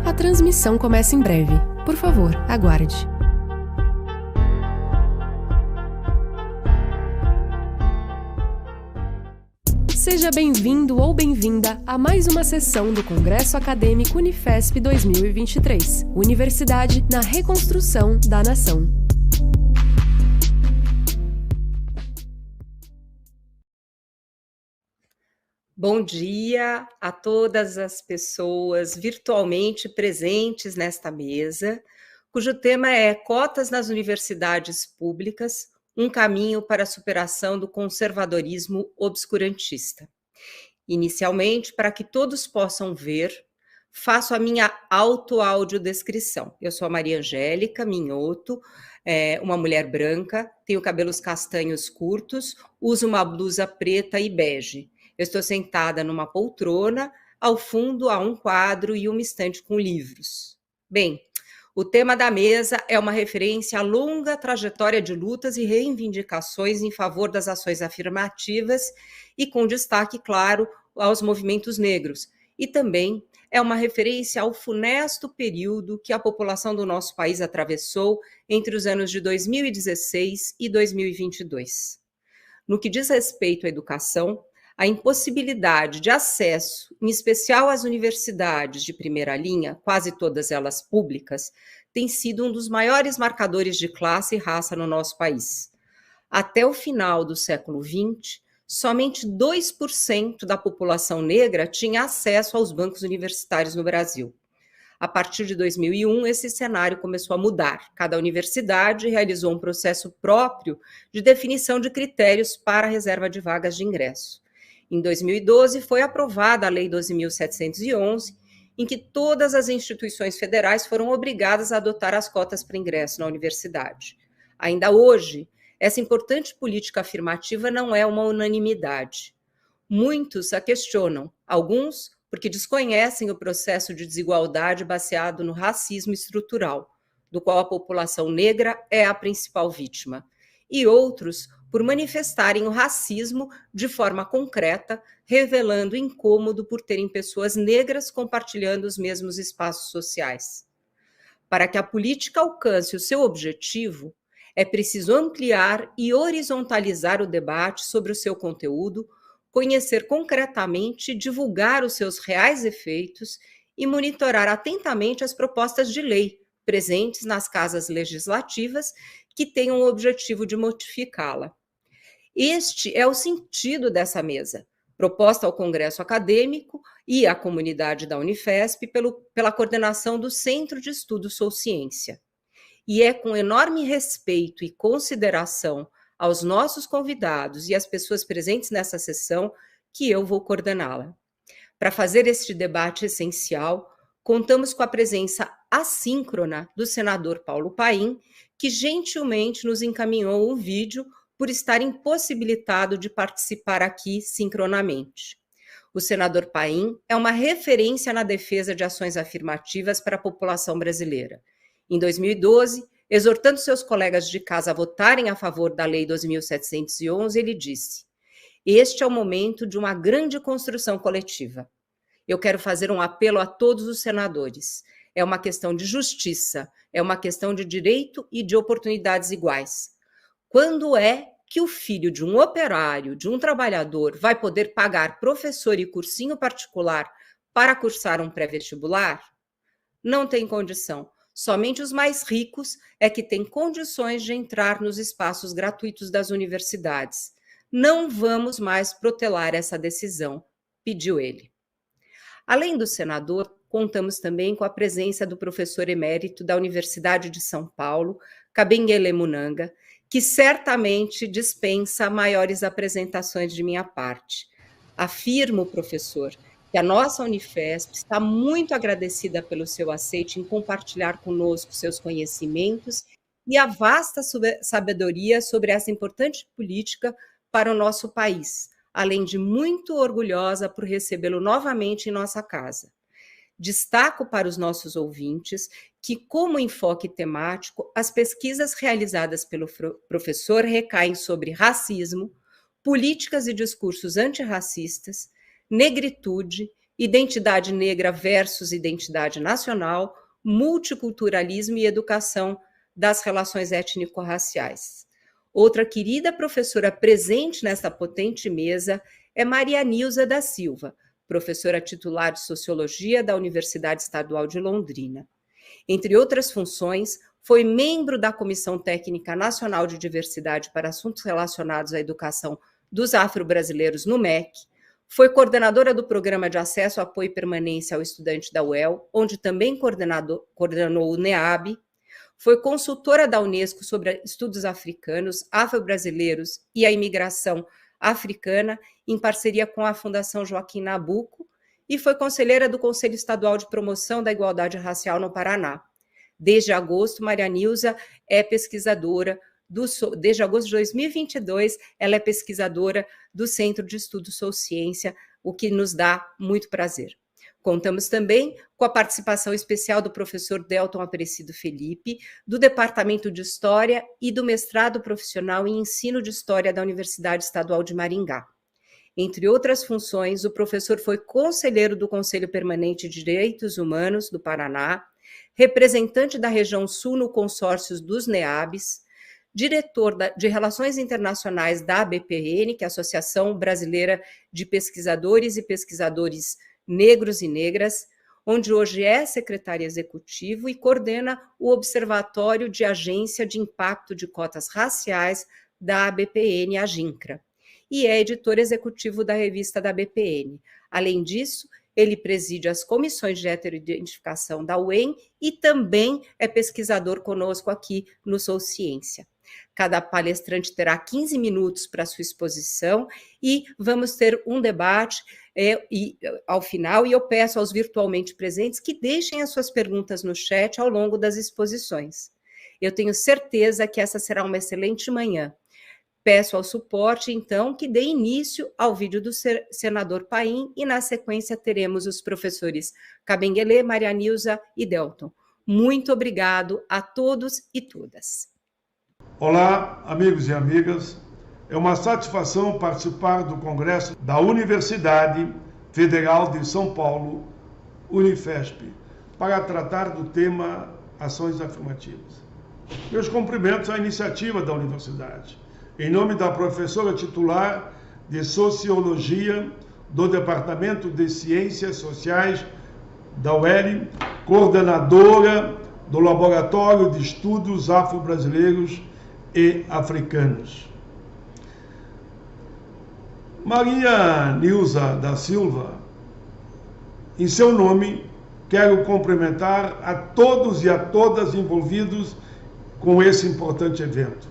A transmissão começa em breve. Por favor, aguarde. Seja bem-vindo ou bem-vinda a mais uma sessão do Congresso Acadêmico Unifesp 2023. Universidade na Reconstrução da Nação. Bom dia a todas as pessoas virtualmente presentes nesta mesa, cujo tema é Cotas nas Universidades Públicas, um caminho para a superação do conservadorismo obscurantista. Inicialmente, para que todos possam ver, faço a minha audiodescrição. Eu sou a Maria Angélica Minhoto, uma mulher branca, tenho cabelos castanhos curtos, uso uma blusa preta e bege. Eu estou sentada numa poltrona, ao fundo há um quadro e uma estante com livros. Bem, o tema da mesa é uma referência à longa trajetória de lutas e reivindicações em favor das ações afirmativas e com destaque, claro, aos movimentos negros. E também é uma referência ao funesto período que a população do nosso país atravessou entre os anos de 2016 e 2022. No que diz respeito à educação, a impossibilidade de acesso, em especial às universidades de primeira linha, quase todas elas públicas, tem sido um dos maiores marcadores de classe e raça no nosso país. Até o final do século XX, somente 2% da população negra tinha acesso aos bancos universitários no Brasil. A partir de 2001, esse cenário começou a mudar. Cada universidade realizou um processo próprio de definição de critérios para a reserva de vagas de ingresso. Em 2012, foi aprovada a Lei 12.711, em que todas as instituições federais foram obrigadas a adotar as cotas para ingresso na universidade. Ainda hoje, essa importante política afirmativa não é uma unanimidade. Muitos a questionam, alguns porque desconhecem o processo de desigualdade baseado no racismo estrutural, do qual a população negra é a principal vítima, e outros por manifestarem o racismo de forma concreta, revelando incômodo por terem pessoas negras compartilhando os mesmos espaços sociais. Para que a política alcance o seu objetivo, é preciso ampliar e horizontalizar o debate sobre o seu conteúdo, conhecer concretamente e divulgar os seus reais efeitos e monitorar atentamente as propostas de lei presentes nas casas legislativas que tenham o objetivo de modificá-la. Este é o sentido dessa mesa, proposta ao Congresso Acadêmico e à comunidade da Unifesp pela coordenação do Centro de Estudos Sou Ciência. E é com enorme respeito e consideração aos nossos convidados e às pessoas presentes nessa sessão que eu vou coordená-la. Para fazer este debate essencial, contamos com a presença assíncrona do senador Paulo Paim, que gentilmente nos encaminhou um vídeo por estar impossibilitado de participar aqui sincronamente. O senador Paim é uma referência na defesa de ações afirmativas para a população brasileira. Em 2012, exortando seus colegas de casa a votarem a favor da Lei 12.711, ele disse: "Este é o momento de uma grande construção coletiva. Eu quero fazer um apelo a todos os senadores. É uma questão de justiça, é uma questão de direito e de oportunidades iguais. Quando é que o filho de um operário, de um trabalhador, vai poder pagar professor e cursinho particular para cursar um pré-vestibular? Não tem condição. Somente os mais ricos é que têm condições de entrar nos espaços gratuitos das universidades. Não vamos mais protelar essa decisão", pediu ele. Além do senador, contamos também com a presença do professor emérito da Universidade de São Paulo, Kabengele Munanga, que certamente dispensa maiores apresentações de minha parte. Afirmo, professor, que a nossa Unifesp está muito agradecida pelo seu aceite em compartilhar conosco seus conhecimentos e a vasta sabedoria sobre essa importante política para o nosso país, além de muito orgulhosa por recebê-lo novamente em nossa casa. Destaco para os nossos ouvintes que, como enfoque temático, as pesquisas realizadas pelo professor recaem sobre racismo, políticas e discursos antirracistas, negritude, identidade negra versus identidade nacional, multiculturalismo e educação das relações étnico-raciais. Outra querida professora presente nesta potente mesa é Maria Nilza da Silva, professora titular de Sociologia da Universidade Estadual de Londrina. Entre outras funções, foi membro da Comissão Técnica Nacional de Diversidade para Assuntos Relacionados à Educação dos Afro-Brasileiros no MEC, foi coordenadora do Programa de Acesso, Apoio e Permanência ao Estudante da UEL, onde também coordenou o NEAB, foi consultora da Unesco sobre estudos africanos, afro-brasileiros e a imigração africana, em parceria com a Fundação Joaquim Nabuco, e foi conselheira do Conselho Estadual de Promoção da Igualdade Racial no Paraná. Desde agosto, Maria Nilza é pesquisadora desde agosto de 2022, ela é pesquisadora do Centro de Estudo Sou Ciência, o que nos dá muito prazer. Contamos também com a participação especial do professor Delton Aparecido Felipe, do Departamento de História e do Mestrado Profissional em Ensino de História da Universidade Estadual de Maringá. Entre outras funções, o professor foi conselheiro do Conselho Permanente de Direitos Humanos do Paraná, representante da região sul no consórcio dos NEABs, diretor de Relações Internacionais da ABPN, que é a Associação Brasileira de Pesquisadores e Pesquisadores Negros e Negras, onde hoje é secretário executivo e coordena o Observatório de Agência de Impacto de Cotas Raciais da ABPN, a GINCRA, e é editor executivo da revista da ABPN. Além disso, ele preside as comissões de heteroidentificação da UEM e também é pesquisador conosco aqui no Sou Ciência. Cada palestrante terá 15 minutos para sua exposição e vamos ter um debate ao final, e eu peço aos virtualmente presentes que deixem as suas perguntas no chat ao longo das exposições. Eu tenho certeza que essa será uma excelente manhã. Peço ao suporte, então, que dê início ao vídeo do senador Paim e, na sequência, teremos os professores Kabengele, Maria Nilza e Delton. Muito obrigado a todos e todas. Olá, amigos e amigas. É uma satisfação participar do Congresso da Universidade Federal de São Paulo, Unifesp, para tratar do tema Ações Afirmativas. Meus cumprimentos à iniciativa da universidade, em nome da professora titular de Sociologia do Departamento de Ciências Sociais da UEL, coordenadora do Laboratório de Estudos Afro-Brasileiros e Africanos. Maria Nilza da Silva, em seu nome, quero cumprimentar a todos e a todas envolvidos com esse importante evento.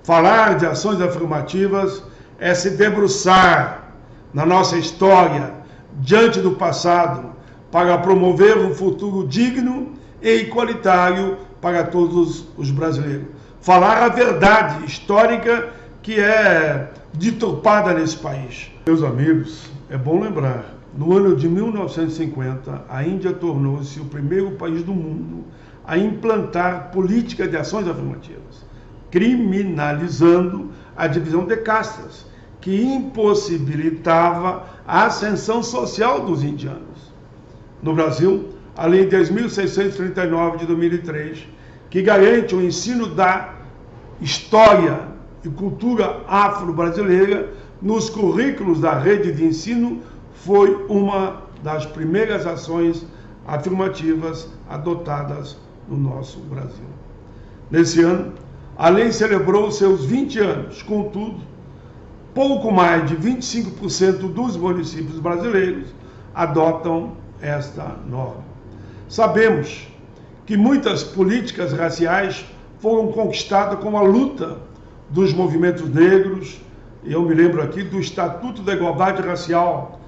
Falar de ações afirmativas é se debruçar na nossa história, diante do passado, para promover um futuro digno e igualitário para todos os brasileiros. Falar a verdade histórica que é deturpada nesse país. Meus amigos, é bom lembrar, no ano de 1950, a Índia tornou-se o primeiro país do mundo a implantar política de ações afirmativas, criminalizando a divisão de castas, que impossibilitava a ascensão social dos indianos. No Brasil, a Lei 10.639 de 2003, que garante o ensino da história e cultura afro-brasileira nos currículos da rede de ensino, foi uma das primeiras ações afirmativas adotadas no nosso Brasil. Nesse ano, a lei celebrou seus 20 anos, contudo, pouco mais de 25% dos municípios brasileiros adotam esta norma. Sabemos que muitas políticas raciais foram conquistadas com a luta dos movimentos negros. Eu me lembro aqui do Estatuto da Igualdade Racial,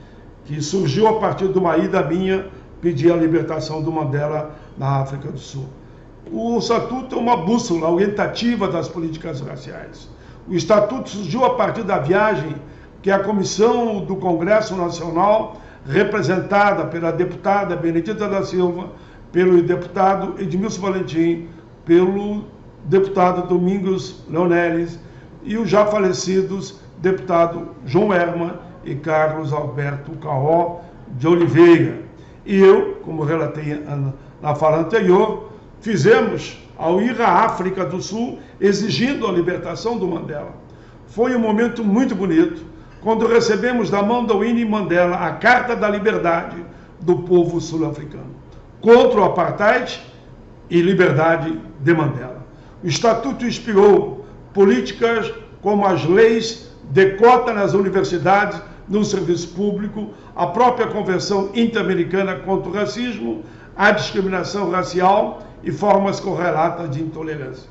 que surgiu a partir de uma ida minha pedir a libertação do Mandela na África do Sul. O Estatuto é uma bússola orientativa das políticas raciais. O Estatuto surgiu a partir da viagem que a Comissão do Congresso Nacional, representada pela deputada Benedita da Silva, pelo deputado Edmilson Valentim, pelo deputado Domingos Leonelis e os já falecidos deputado João Herman e Carlos Alberto Caó, de Oliveira e eu, como relatei na fala anterior, fizemos ao ir à África do Sul exigindo a libertação do Mandela. Foi um momento muito bonito, quando recebemos da mão do Winnie Mandela a Carta da Liberdade do povo sul-africano, contra o apartheid e liberdade de Mandela. O Estatuto inspirou políticas como as leis de cota nas universidades, no serviço público, a própria Convenção Interamericana contra o Racismo, a discriminação racial e formas correlatas de intolerância.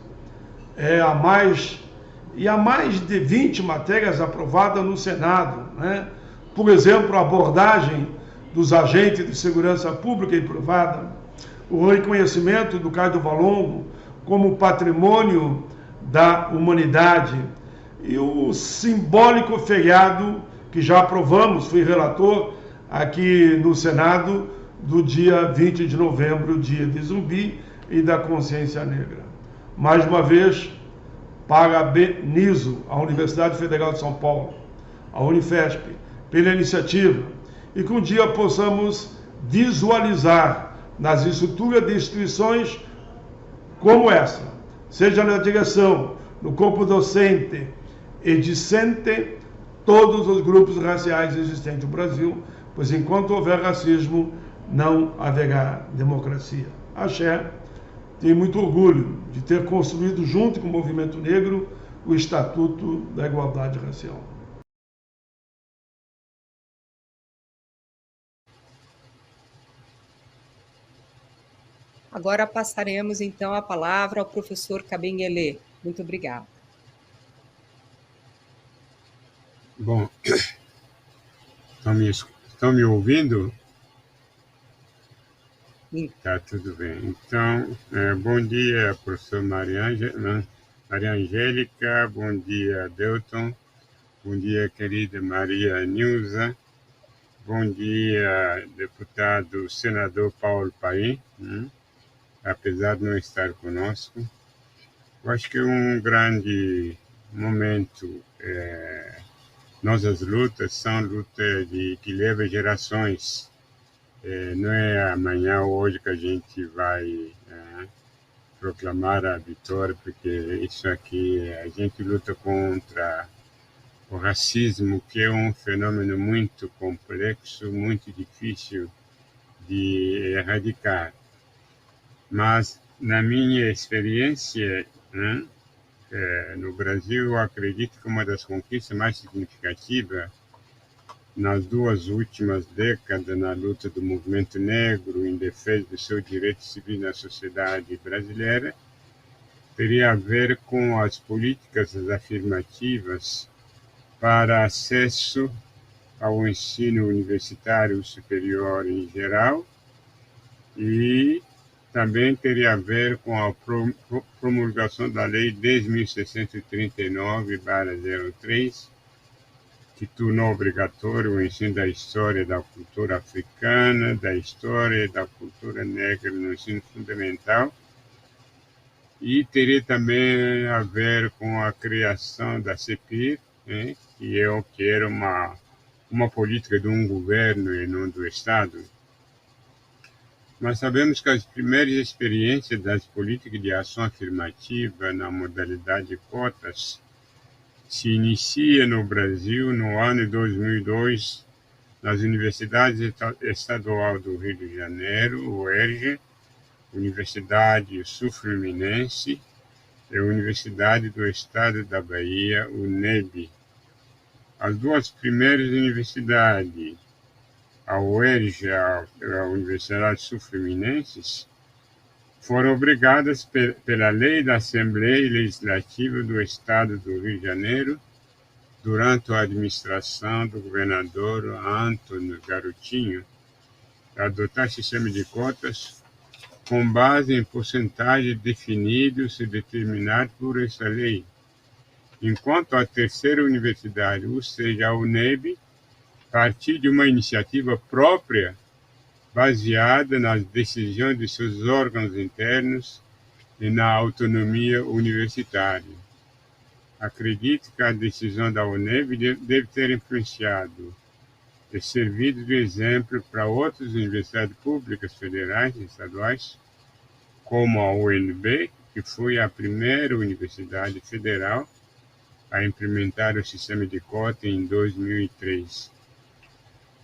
Há mais de 20 matérias aprovadas no Senado, né? Por exemplo, a abordagem dos agentes de segurança pública e privada, o reconhecimento do Cais do Valongo como patrimônio da humanidade e o simbólico feriado que já aprovamos, fui relator aqui no Senado, do dia 20 de novembro, dia de Zumbi e da Consciência Negra. Mais uma vez, parabenizo a Universidade Federal de São Paulo, a Unifesp, pela iniciativa e que um dia possamos visualizar nas estruturas de instituições como essa, seja na direção, no corpo docente e discente, todos os grupos raciais existentes no Brasil, pois enquanto houver racismo, não haverá democracia. Axé, tenho muito orgulho de ter construído, junto com o movimento negro, o Estatuto da Igualdade Racial. Agora passaremos, então, a palavra ao professor Kabengele. Muito obrigada. Bom, estão me ouvindo? Tá, tudo bem. Então, bom dia, professor Maria Angélica, bom dia, Delton, bom dia, querida Maria Nilza, bom dia, deputado senador Paulo Paim, apesar de não estar conosco. Eu acho que é um grande momento. Nossas lutas são lutas que levam gerações. Não é amanhã ou hoje que a gente vai proclamar a vitória, porque isso aqui, a gente luta contra o racismo, que é um fenômeno muito complexo, muito difícil de erradicar. Mas, na minha experiência, no Brasil, eu acredito que uma das conquistas mais significativas nas duas últimas décadas na luta do movimento negro em defesa do seu direito civil na sociedade brasileira teria a ver com as políticas afirmativas para acesso ao ensino universitário superior em geral e também teria a ver com a promulgação da Lei 10.639/03, que tornou obrigatório o ensino da história da cultura africana, da história e da cultura negra no ensino fundamental, e teria também a ver com a criação da CEPIR, que era uma política de um governo e não do Estado. Nós sabemos que as primeiras experiências das políticas de ação afirmativa na modalidade de cotas se inicia no Brasil no ano de 2002 nas Universidades Estadual do Rio de Janeiro, UERJ, Universidade Sul-Fluminense e a Universidade do Estado da Bahia, UNEB. As duas primeiras universidades, a UERJ e a Universidade Sul-Fluminense, foram obrigadas pela Lei da Assembleia Legislativa do Estado do Rio de Janeiro, durante a administração do governador Antônio Garotinho, a adotar sistema de cotas com base em porcentagens definidos e determinados por essa lei, enquanto a terceira universidade, ou seja, a UNEB, partiu de uma iniciativa própria baseada nas decisões de seus órgãos internos e na autonomia universitária. Acredito que a decisão da UNEB deve ter influenciado e servido de exemplo para outras universidades públicas federais e estaduais, como a UNB, que foi a primeira universidade federal a implementar o sistema de cota em 2003.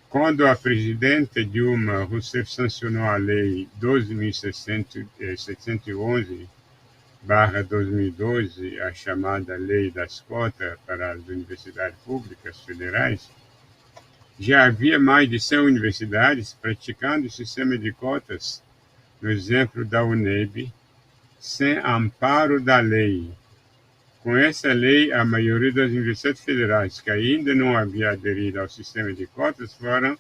Quando a presidenta Dilma Rousseff sancionou a Lei 12.711/2012, a chamada Lei das Cotas para as universidades públicas federais, já havia mais de 100 universidades praticando o sistema de cotas, no exemplo da UNEB, sem amparo da lei. Com essa lei, a maioria das universidades federais que ainda não havia aderido ao sistema de cotas foram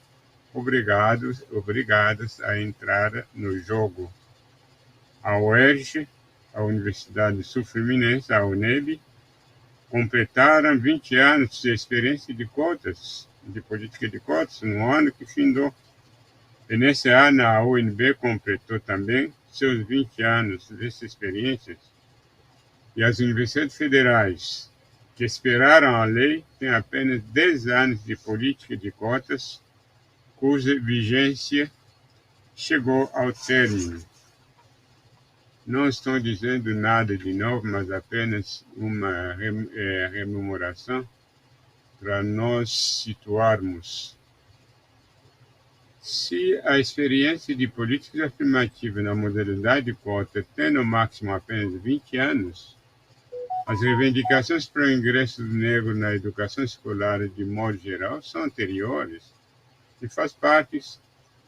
obrigadas a entrar no jogo. A UERJ, a Universidade Sul-Fluminense, a UNEB, completaram 20 anos de experiência de cotas, de política de cotas, no ano que findou. E nesse ano, a UNB completou também seus 20 anos dessas experiências. E as universidades federais que esperaram a lei têm apenas 10 anos de política de cotas, cuja vigência chegou ao término. Não estou dizendo nada de novo, mas apenas uma rememoração para nós situarmos. Se a experiência de políticas afirmativas na modalidade de cota tem no máximo apenas 20 anos, as reivindicações para o ingresso do negro na educação escolar, de modo geral, são anteriores e faz parte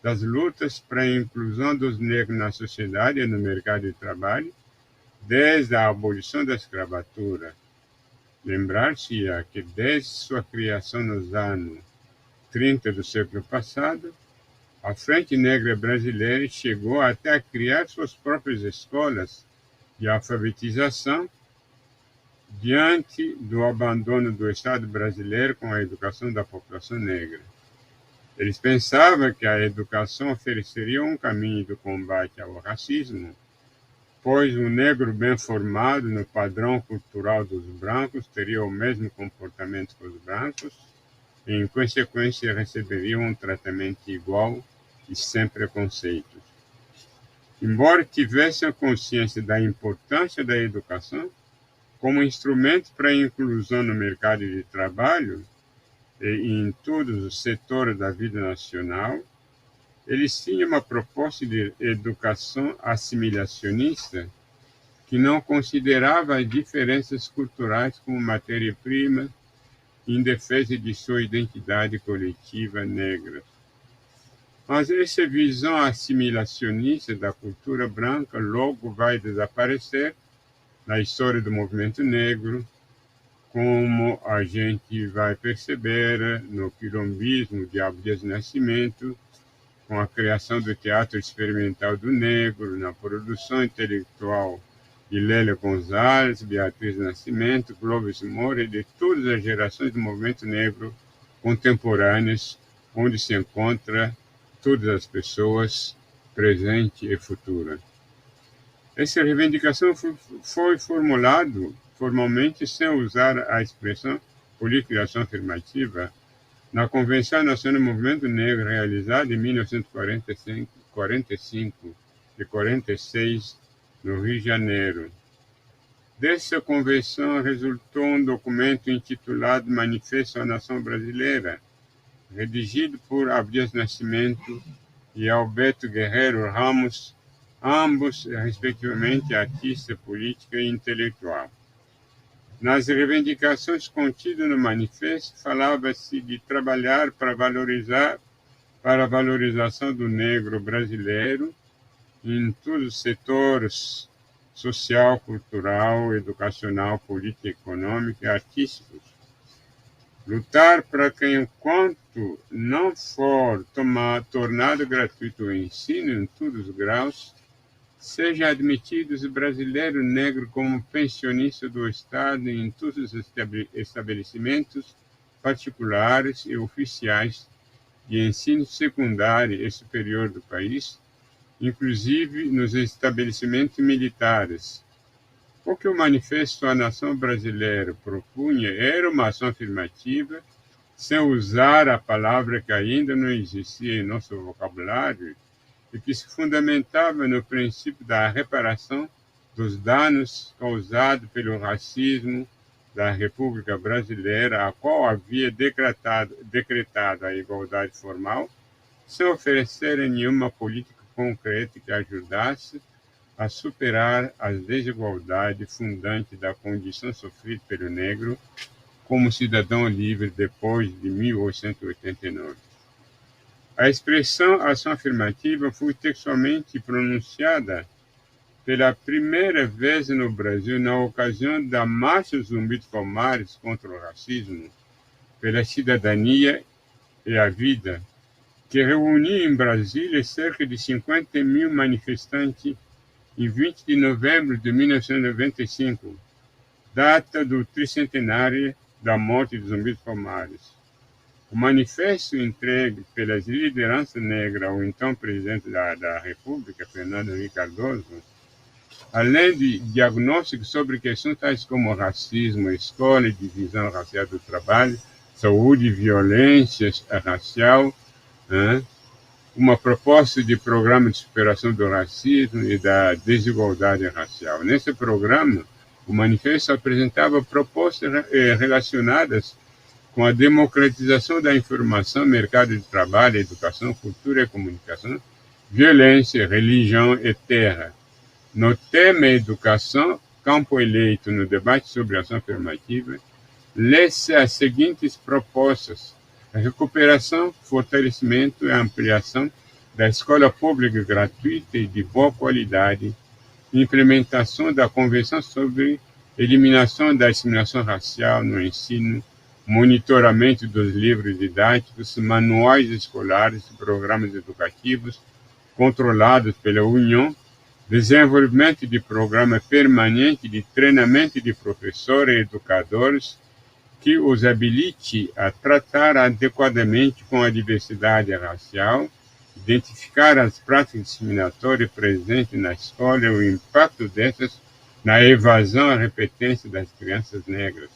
das lutas para a inclusão dos negros na sociedade e no mercado de trabalho, desde a abolição da escravatura. Lembrar-se que desde sua criação nos anos 30 do século passado, a Frente Negra Brasileira chegou até a criar suas próprias escolas de alfabetização diante do abandono do Estado brasileiro com a educação da população negra. Eles pensavam que a educação ofereceria um caminho do combate ao racismo, pois um negro bem formado no padrão cultural dos brancos teria o mesmo comportamento que os brancos e, em consequência, receberia um tratamento igual e sem preconceitos. Embora tivessem consciência da importância da educação como instrumento para a inclusão no mercado de trabalho e em todos os setores da vida nacional, eles tinham uma proposta de educação assimilacionista que não considerava as diferenças culturais como matéria-prima em defesa de sua identidade coletiva negra. Mas essa visão assimilacionista da cultura branca logo vai desaparecer na história do movimento negro, como a gente vai perceber no quilombismo de Abdias Nascimento, com a criação do Teatro Experimental do Negro, na produção intelectual de Lélia Gonzalez, Beatriz Nascimento, Clóvis Moura e de todas as gerações do movimento negro contemporâneas, onde se encontra todas as pessoas, presente e futura. Essa reivindicação foi formulada formalmente sem usar a expressão política de ação afirmativa na Convenção Nacional do Movimento Negro realizada em 1945 e 46 no Rio de Janeiro. Dessa convenção resultou um documento intitulado Manifesto à Nação Brasileira, redigido por Abdias Nascimento e Alberto Guerreiro Ramos, ambos, respectivamente, artista política e intelectual. Nas reivindicações contidas no manifesto, falava-se de trabalhar para a valorização do negro brasileiro em todos os setores social, cultural, educacional, político, econômico e artísticos. Lutar para que, enquanto não for tornado gratuito o ensino em todos os graus, seja admitido o brasileiro negro como pensionista do Estado em todos os estabelecimentos particulares e oficiais de ensino secundário e superior do país, inclusive nos estabelecimentos militares. O que o Manifesto à Nação Brasileira propunha era uma ação afirmativa sem usar a palavra que ainda não existia em nosso vocabulário e que se fundamentava no princípio da reparação dos danos causados pelo racismo da República Brasileira, a qual havia decretado a igualdade formal, sem oferecer nenhuma política concreta que ajudasse a superar as desigualdades fundantes da condição sofrida pelo negro como cidadão livre depois de 1889. A expressão ação afirmativa foi textualmente pronunciada pela primeira vez no Brasil na ocasião da Marcha Zumbi dos Palmares contra o racismo, pela cidadania e a vida, que reuniu em Brasília cerca de 50 mil manifestantes em 20 de novembro de 1995, data do tricentenário da morte de Zumbi dos Palmares. O manifesto entregue pelas lideranças negras ao então presidente da República, Fernando Henrique Cardoso, além de diagnósticos sobre questões tais como racismo, escola e divisão racial do trabalho, saúde e violência racial, uma proposta de programa de superação do racismo e da desigualdade racial. Nesse programa, o manifesto apresentava propostas relacionadas com a democratização da informação, mercado de trabalho, educação, cultura e comunicação, violência, religião e terra. No tema educação, campo eleito no debate sobre ação afirmativa, lê-se as seguintes propostas: a recuperação, fortalecimento e ampliação da escola pública gratuita e de boa qualidade, implementação da Convenção sobre eliminação da discriminação racial no ensino, monitoramento dos livros didáticos, manuais escolares e programas educativos controlados pela União, desenvolvimento de programa permanente de treinamento de professores e educadores que os habilite a tratar adequadamente com a diversidade racial, identificar as práticas discriminatórias presentes na escola e o impacto dessas na evasão e repetência das crianças negras,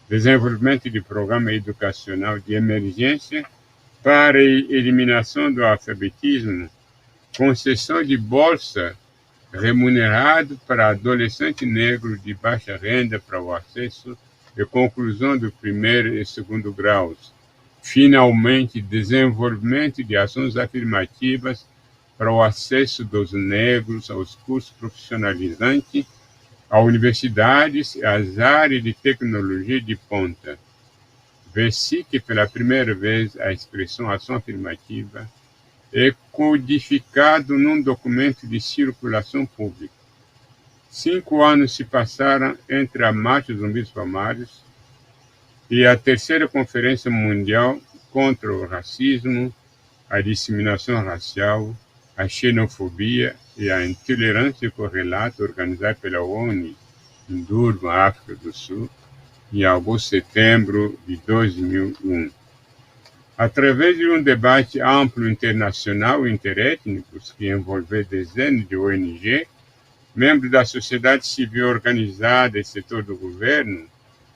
desenvolvimento de programa educacional de emergência para a eliminação do alfabetismo, concessão de bolsa remunerado para adolescente negro de baixa renda para o acesso e conclusão do primeiro e segundo graus. Finalmente, desenvolvimento de ações afirmativas para o acesso dos negros aos cursos profissionalizantes, a universidades e às áreas de tecnologia de ponta. Vê-se que, pela primeira vez, a expressão ação afirmativa é codificado num documento de circulação pública. 5 anos se passaram entre a Marcha Zumbi dos Palmares e a terceira Conferência Mundial contra o Racismo, a Discriminação Racial, a Xenofobia e a Intolerância correlata, organizada pela ONU em Durban, África do Sul, em agosto e setembro de 2001. Através de um debate amplo internacional e interétnico que envolveu dezenas de ONG, membros da sociedade civil organizada e setor do governo,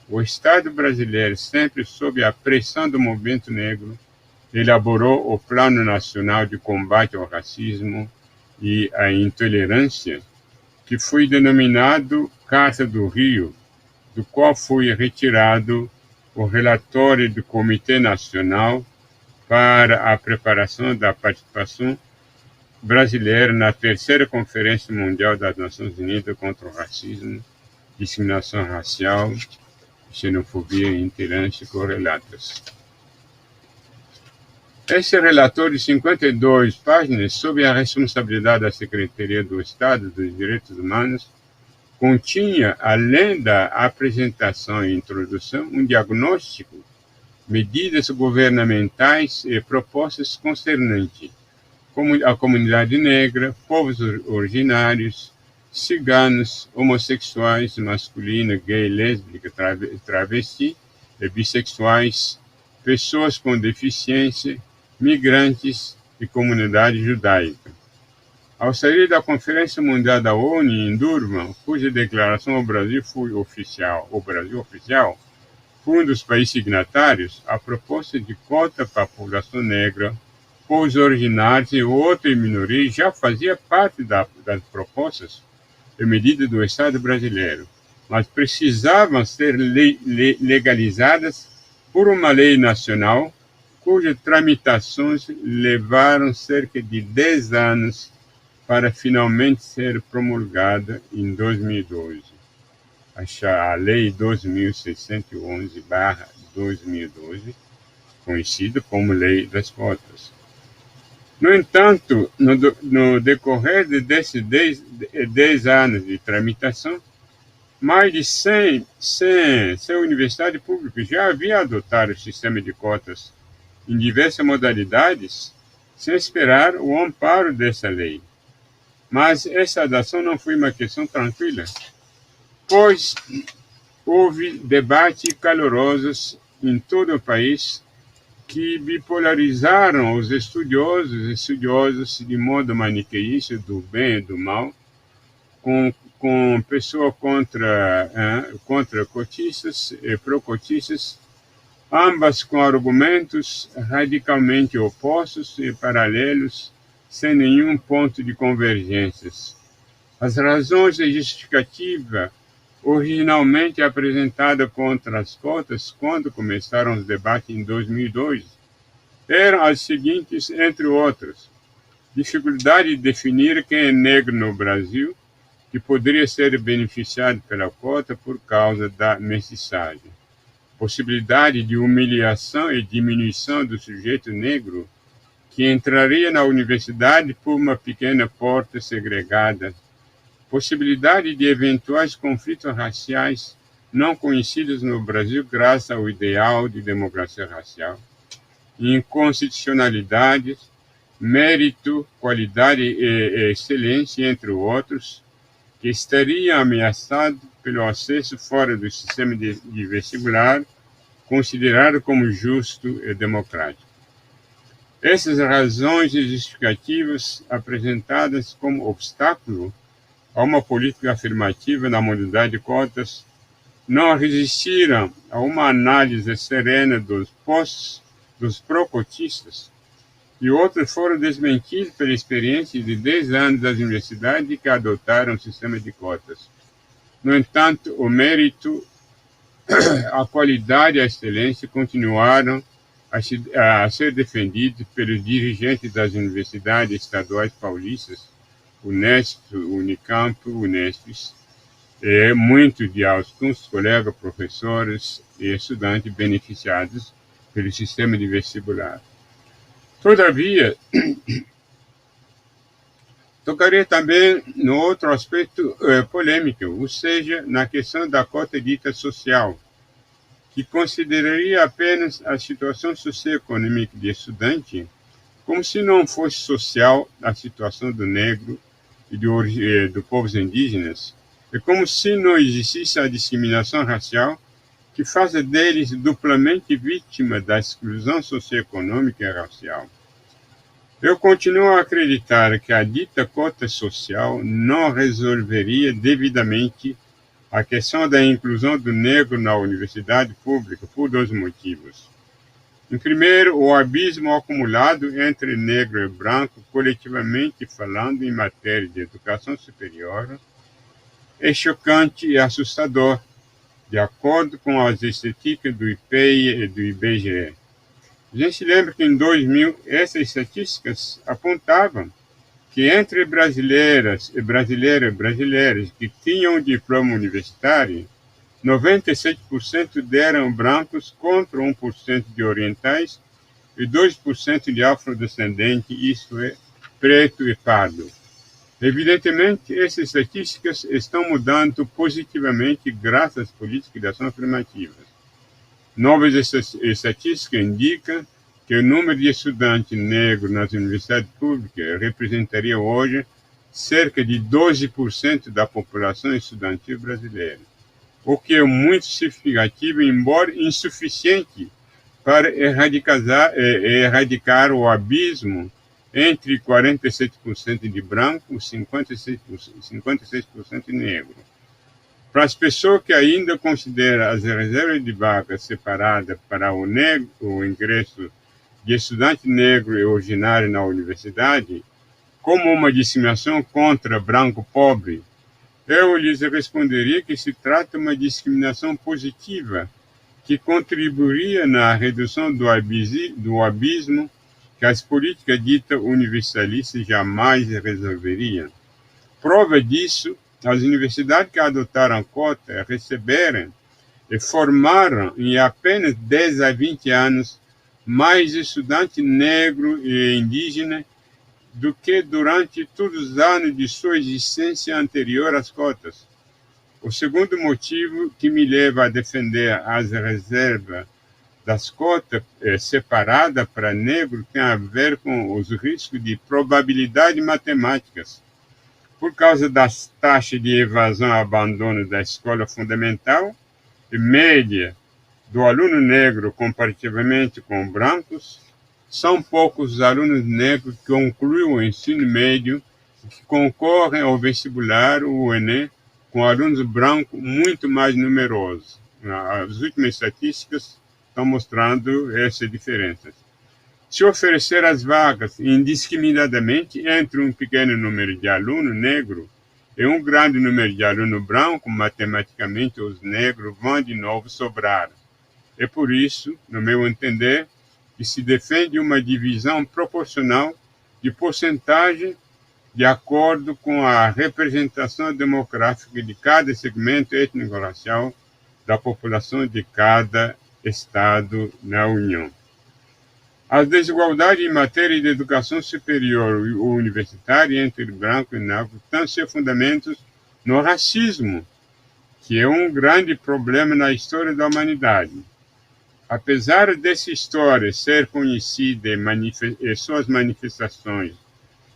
o Estado brasileiro, sempre sob a pressão do movimento negro, elaborou o Plano Nacional de Combate ao Racismo e à Intolerância, que foi denominado Carta do Rio, do qual foi retirado o relatório do Comitê Nacional para a preparação da participação brasileira na terceira Conferência Mundial das Nações Unidas contra o Racismo, Discriminação Racial, Xenofobia e Intolerância correlatas. Esse relatório de 52 páginas, sob a responsabilidade da Secretaria do Estado dos Direitos Humanos, continha, além da apresentação e introdução, um diagnóstico, medidas governamentais e propostas concernentes, como a comunidade negra, povos originários, ciganos, homossexuais, masculino, gay, lésbica, travesti e bissexuais, pessoas com deficiência, migrantes e comunidade judaica. Ao sair da Conferência Mundial da ONU em Durban, cuja declaração ao Brasil foi oficial, por um dos países signatários, a proposta de cota para a população negra, povos originários e outras minorias já fazia parte das propostas e medidas do Estado brasileiro, mas precisavam ser legalizadas por uma lei nacional, cujas tramitações levaram cerca de 10 anos para finalmente ser promulgada em 2012. A Lei 2611/2012, conhecida como Lei das Cotas. No entanto, no decorrer desses 10 anos de tramitação, mais de 100 universidades públicas já haviam adotado o sistema de cotas em diversas modalidades, sem esperar o amparo dessa lei. Mas essa adoção não foi uma questão tranquila, pois houve debates calorosos em todo o país que bipolarizaram os estudiosos de modo maniqueísta do bem e do mal, com pessoas contra cotistas e pró-cotistas, ambas com argumentos radicalmente opostos e paralelos, sem nenhum ponto de convergência. As razões de justificativa originalmente apresentadas contra as cotas quando começaram os debates em 2002 eram as seguintes, entre outras: dificuldade de definir quem é negro no Brasil, que poderia ser beneficiado pela cota por causa da mestiçagem; possibilidade de humilhação e diminuição do sujeito negro, que entraria na universidade por uma pequena porta segregada; possibilidade de eventuais conflitos raciais não conhecidos no Brasil graças ao ideal de democracia racial; inconstitucionalidades, mérito, qualidade e excelência, entre outros, que estariam ameaçados pelo acesso fora do sistema de vestibular, considerado como justo e democrático. Essas razões justificativas apresentadas como obstáculo a uma política afirmativa na modalidade de cotas não resistiram a uma análise serena dos pró-cotistas, e outros foram desmentidos pela experiência de 10 anos das universidades que adotaram o sistema de cotas. No entanto, o mérito, a qualidade e a excelência continuaram a ser defendidos pelos dirigentes das universidades estaduais paulistas, Unesp, Unicamp, Unespes, e muitos de alguns colegas professores e estudantes beneficiados pelo sistema de vestibular. Todavia, tocaria também no outro aspecto polêmico, ou seja, na questão da cota dita social, que consideraria apenas a situação socioeconômica de estudante, como se não fosse social a situação do negro e do povos indígenas, e como se não existisse a discriminação racial que faz deles duplamente vítima da exclusão socioeconômica e racial. Eu continuo a acreditar que a dita cota social não resolveria devidamente a questão da inclusão do negro na universidade pública por 2 motivos. Em primeiro, o abismo acumulado entre negro e branco, coletivamente falando, em matéria de educação superior, é chocante e assustador, de acordo com as estatísticas do IPEI e do IBGE. A gente lembra que em 2000, essas estatísticas apontavam que entre brasileiros que tinham diploma universitário, 97% eram brancos contra 1% de orientais e 2% de afrodescendentes, isto é, preto e pardo. Evidentemente, essas estatísticas estão mudando positivamente graças às políticas de ação afirmativas. Novas estatísticas indicam que o número de estudantes negros nas universidades públicas representaria hoje cerca de 12% da população estudantil brasileira, o que é muito significativo, embora insuficiente para erradicar o abismo entre 47% de branco e 56% de negro. Para as pessoas que ainda consideram as reservas de vagas separadas para o ingresso de estudante negro e originário na universidade como uma discriminação contra branco pobre, eu lhes responderia que se trata de uma discriminação positiva que contribuiria na redução do abismo que as políticas ditas universalistas jamais resolveriam. Prova disso, as universidades que adotaram a cota receberam e formaram em apenas 10 a 20 anos mais estudantes negros e indígenas do que durante todos os anos de sua existência anterior às cotas. O segundo motivo que me leva a defender as reservas das cotas separadas para negros tem a ver com os riscos de probabilidade matemáticas. Por causa das taxas de evasão e abandono da escola fundamental e média do aluno negro comparativamente com brancos, são poucos os alunos negros que concluem o ensino médio e que concorrem ao vestibular, o Enem, com alunos brancos muito mais numerosos. As últimas estatísticas estão mostrando essas diferenças. Se oferecer as vagas indiscriminadamente entre um pequeno número de alunos negros e um grande número de alunos brancos, matematicamente os negros vão de novo sobrar. É por isso, no meu entender, que se defende uma divisão proporcional de porcentagem de acordo com a representação demográfica de cada segmento étnico-racial da população de cada estado na União. As desigualdades em matéria de educação superior e universitária entre branco e negro têm seus fundamentos no racismo, que é um grande problema na história da humanidade. Apesar dessa história ser conhecida e suas manifestações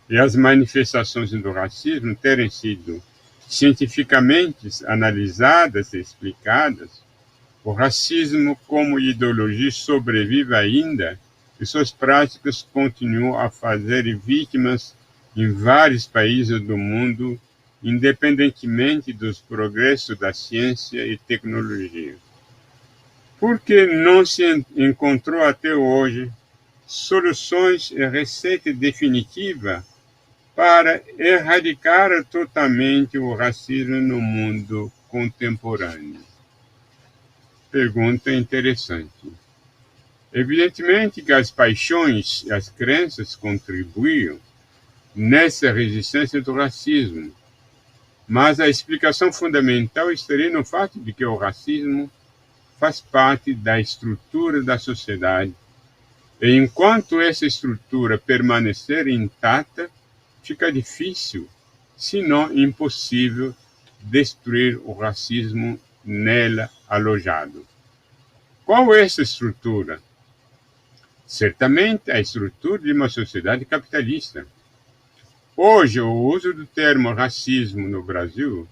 e as manifestações do racismo terem sido cientificamente analisadas e explicadas, o racismo como ideologia sobrevive ainda e suas práticas continuam a fazer vítimas em vários países do mundo, independentemente dos progressos da ciência e tecnologia. Por que não se encontrou até hoje soluções e receita definitiva para erradicar totalmente o racismo no mundo contemporâneo? Pergunta interessante. Evidentemente que as paixões e as crenças contribuíam nessa resistência do racismo, mas a explicação fundamental estaria no fato de que o racismo faz parte da estrutura da sociedade, e enquanto essa estrutura permanecer intacta, fica difícil, se não impossível, destruir o racismo nela alojado. Qual é essa estrutura? Certamente a estrutura de uma sociedade capitalista. Hoje, o uso do termo racismo no Brasil,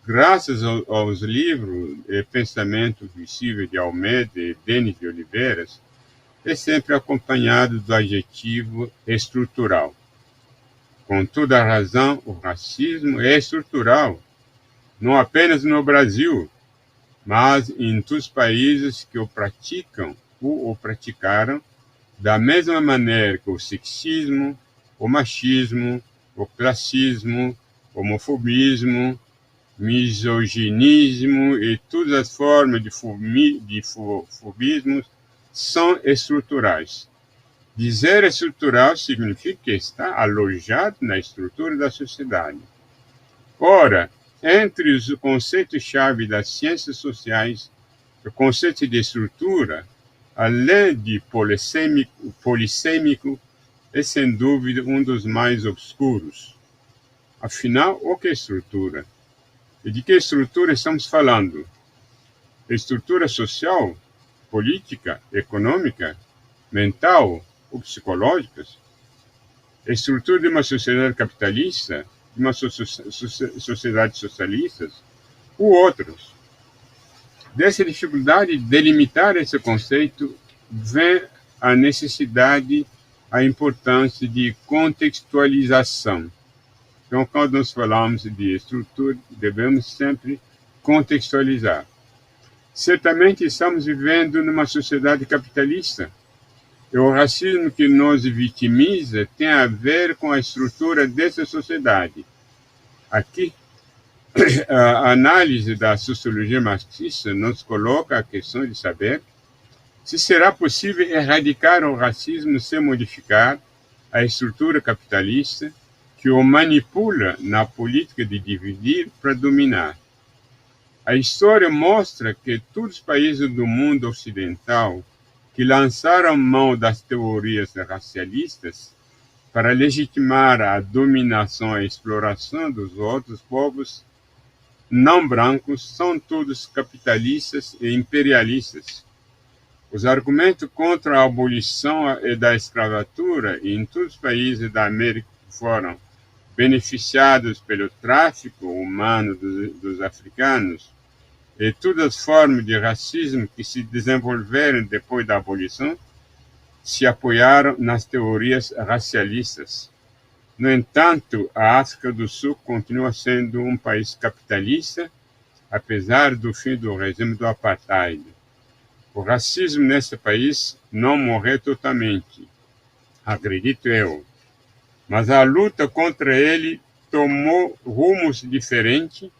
graças aos livros e pensamento visível de Almeida e Denis de Oliveiras, é sempre acompanhado do adjetivo estrutural. Com toda a razão, o racismo é estrutural, não apenas no Brasil, mas em todos os países que o praticam ou o praticaram, da mesma maneira que o sexismo, o machismo, o classismo, o homofobismo, misoginismo e todas as formas de fobismo são estruturais. Dizer estrutural significa que está alojado na estrutura da sociedade. Ora, entre os conceitos-chave das ciências sociais, o conceito de estrutura, além de polissêmico, é sem dúvida um dos mais obscuros. Afinal, o que é estrutura? E de que estrutura estamos falando? Estrutura social, política, econômica, mental ou psicológica? Estrutura de uma sociedade capitalista, de uma sociedade socialista, ou outros? Dessa dificuldade de delimitar esse conceito vem a necessidade, a importância de contextualização. Então, quando nós falamos de estrutura, devemos sempre contextualizar. Certamente estamos vivendo numa sociedade capitalista. E o racismo que nos vitimiza tem a ver com a estrutura dessa sociedade. Aqui, a análise da sociologia marxista nos coloca a questão de saber se será possível erradicar o racismo sem modificar a estrutura capitalista que o manipula na política de dividir para dominar. A história mostra que todos os países do mundo ocidental que lançaram mão das teorias racialistas para legitimar a dominação e a exploração dos outros povos não brancos são todos capitalistas e imperialistas. Os argumentos contra a abolição da escravatura em todos os países da América que foram beneficiados pelo tráfico humano dos africanos e todas as formas de racismo que se desenvolveram depois da abolição se apoiaram nas teorias racialistas. No entanto, a África do Sul continua sendo um país capitalista, apesar do fim do regime do apartheid. O racismo nesse país não morreu totalmente, acredito eu, mas a luta contra ele tomou rumos diferentes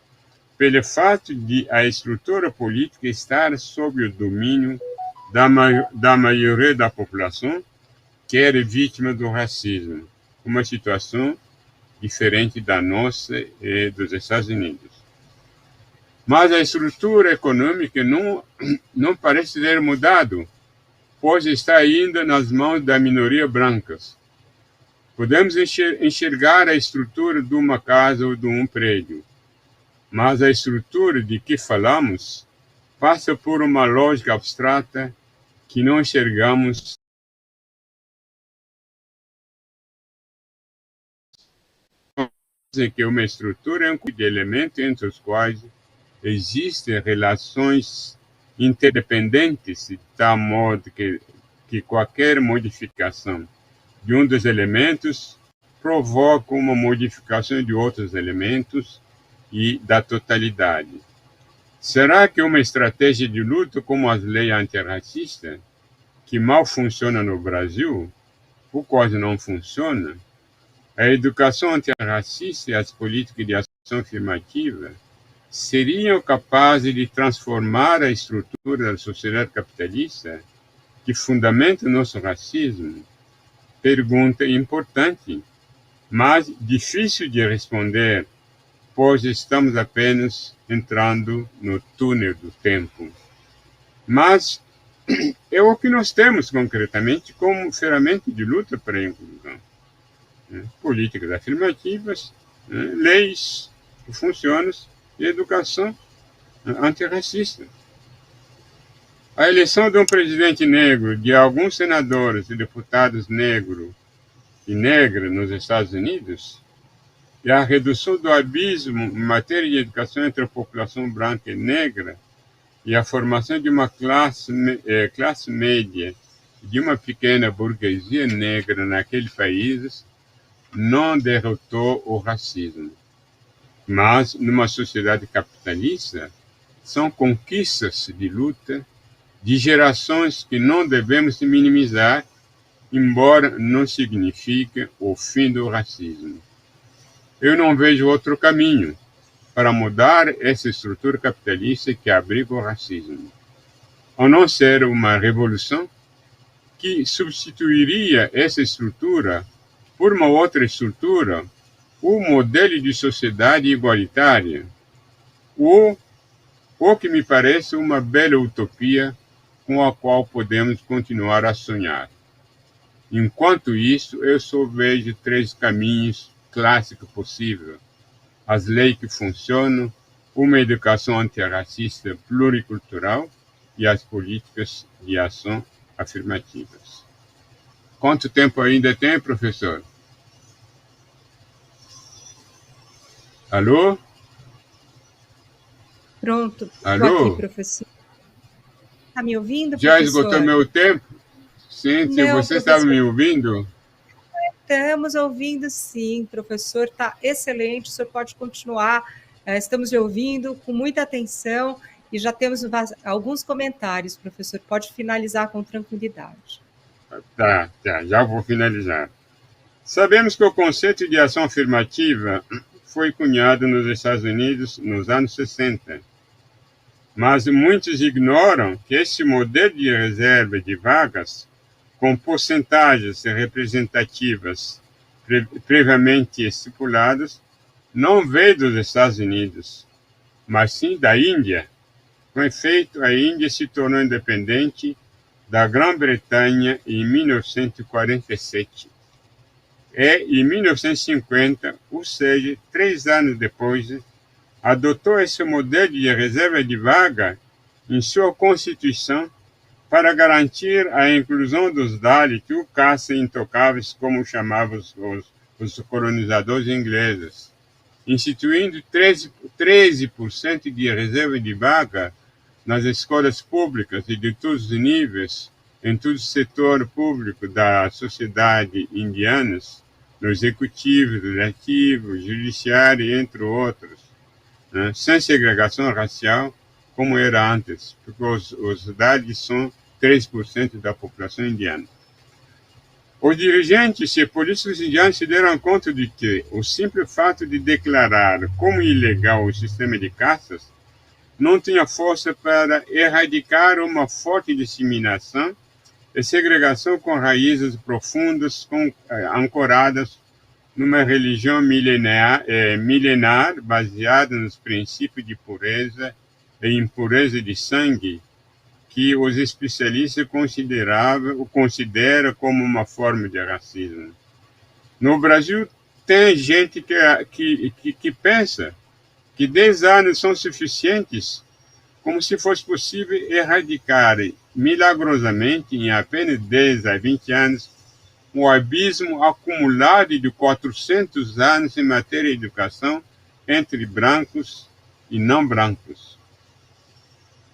pelo fato de a estrutura política estar sob o domínio da maioria da população que era vítima do racismo, uma situação diferente da nossa e dos Estados Unidos. Mas a estrutura econômica não parece ter mudado, pois está ainda nas mãos da minoria brancas. Podemos enxergar a estrutura de uma casa ou de um prédio, mas a estrutura de que falamos passa por uma lógica abstrata que não enxergamos. Que uma estrutura é um conjunto de elementos entre os quais existem relações interdependentes, de tal modo que qualquer modificação de um dos elementos provoca uma modificação de outros elementos e da totalidade. Será que uma estratégia de luta como as leis antirracistas, que mal funciona no Brasil, ou quase não funciona, a educação antirracista e as políticas de ação afirmativa seriam capazes de transformar a estrutura da sociedade capitalista que fundamenta o nosso racismo? Pergunta importante, mas difícil de responder, pois estamos apenas entrando no túnel do tempo. Mas é o que nós temos concretamente como ferramenta de luta para a inclusão. Políticas afirmativas, leis que funcionam e educação antirracista. A eleição de um presidente negro, de alguns senadores e deputados negros e negras nos Estados Unidos, e a redução do abismo em matéria de educação entre a população branca e negra, e a formação de uma classe média e de uma pequena burguesia negra naquele país, não derrotou o racismo. Mas, numa sociedade capitalista, são conquistas de luta de gerações que não devemos minimizar, embora não signifique o fim do racismo. Eu não vejo outro caminho para mudar essa estrutura capitalista que abriga o racismo, a não ser uma revolução que substituiria essa estrutura por uma outra estrutura, o modelo de sociedade igualitária, o que me parece uma bela utopia com a qual podemos continuar a sonhar. Enquanto isso, eu só vejo 3 caminhos clássicos possíveis: as leis que funcionam, uma educação antirracista pluricultural e as políticas de ação afirmativas. Quanto tempo ainda tem, professor? Alô? Pronto. Alô? Aqui, professor. Está me ouvindo, Já professor? esgotou meu tempo? Sim, se você estava me ouvindo? Estamos ouvindo, sim, professor. Está excelente. O senhor pode continuar Estamos lhe ouvindo com muita atenção e já temos alguns comentários, professor. Pode finalizar com tranquilidade. Tá, já vou finalizar. Sabemos que o conceito de ação afirmativa foi cunhado nos Estados Unidos nos anos 60, mas muitos ignoram que esse modelo de reserva de vagas, com porcentagens representativas previamente estipuladas, não veio dos Estados Unidos, mas sim da Índia. Com efeito, a Índia se tornou independente da Grã-Bretanha em 1947. Em 1950, ou seja, 3 anos depois, adotou esse modelo de reserva de vaga em sua Constituição para garantir a inclusão dos Dalits, ou caças intocáveis, como chamavam os colonizadores ingleses, instituindo 13% de reserva de vaga nas escolas públicas e de todos os níveis, em todo o setor público da sociedade indiana, no executivo, legislativo, judiciário, entre outros, né? Sem segregação racial, como era antes, porque os Dalits são 3% da população indiana. Os dirigentes e políticos indianos se deram conta de que o simples fato de declarar como ilegal o sistema de caças não tinha força para erradicar uma forte disseminação e segregação com raízes profundas, ancoradas numa religião milenar baseada nos princípios de pureza e impureza de sangue, que os especialistas consideram como uma forma de racismo. No Brasil, tem gente que pensa que 10 anos são suficientes, como se fosse possível erradicar milagrosamente, em apenas 10 a 20 anos, um abismo acumulado de 400 anos em matéria de educação entre brancos e não brancos.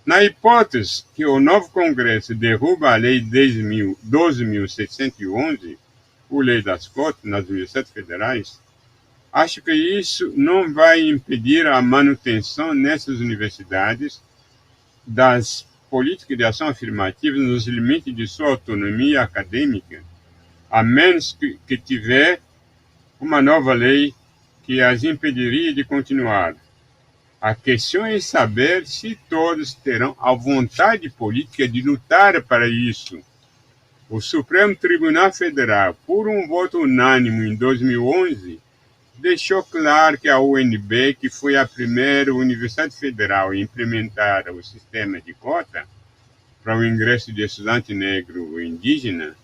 Na hipótese que o novo Congresso derruba a Lei 12.611, a Lei das Cotas nas universidades federais, acho que isso não vai impedir a manutenção nessas universidades das políticas de ação afirmativa nos limites de sua autonomia acadêmica, a menos que tiver uma nova lei que as impediria de continuar. A questão é saber se todos terão a vontade política de lutar para isso. O Supremo Tribunal Federal, por um voto unânime em 2011, deixou claro que a UNB, que foi a primeira universidade federal a implementar o sistema de cota para o ingresso de estudante negro ou indígena,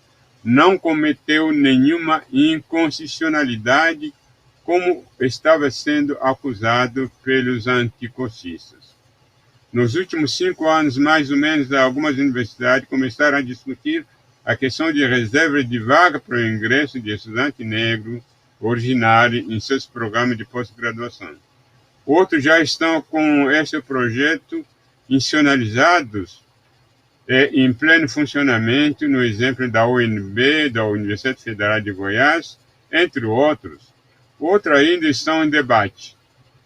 não cometeu nenhuma inconstitucionalidade, como estava sendo acusado pelos anticotistas. Nos últimos 5 anos, mais ou menos, algumas universidades começaram a discutir a questão de reserva de vaga para o ingresso de estudante negro originário em seus programas de pós-graduação. Outros já estão com esse projeto institucionalizados em pleno funcionamento, no exemplo da UNB, da Universidade Federal de Goiás, entre outros. Outros ainda estão em debate.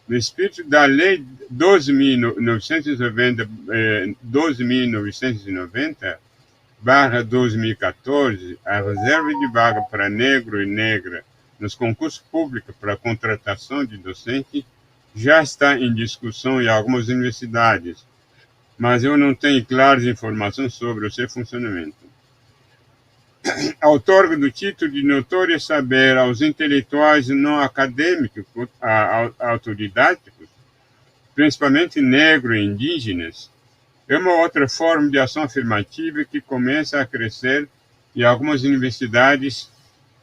No espírito da Lei 12.990/2014, a reserva de vaga para negro e negra nos concursos públicos para contratação de docente já está em discussão em algumas universidades, mas eu não tenho claras informações sobre o seu funcionamento. Outorga do título de notório saber aos intelectuais não acadêmicos, autodidáticos, principalmente negros e indígenas, é uma outra forma de ação afirmativa que começa a crescer em algumas universidades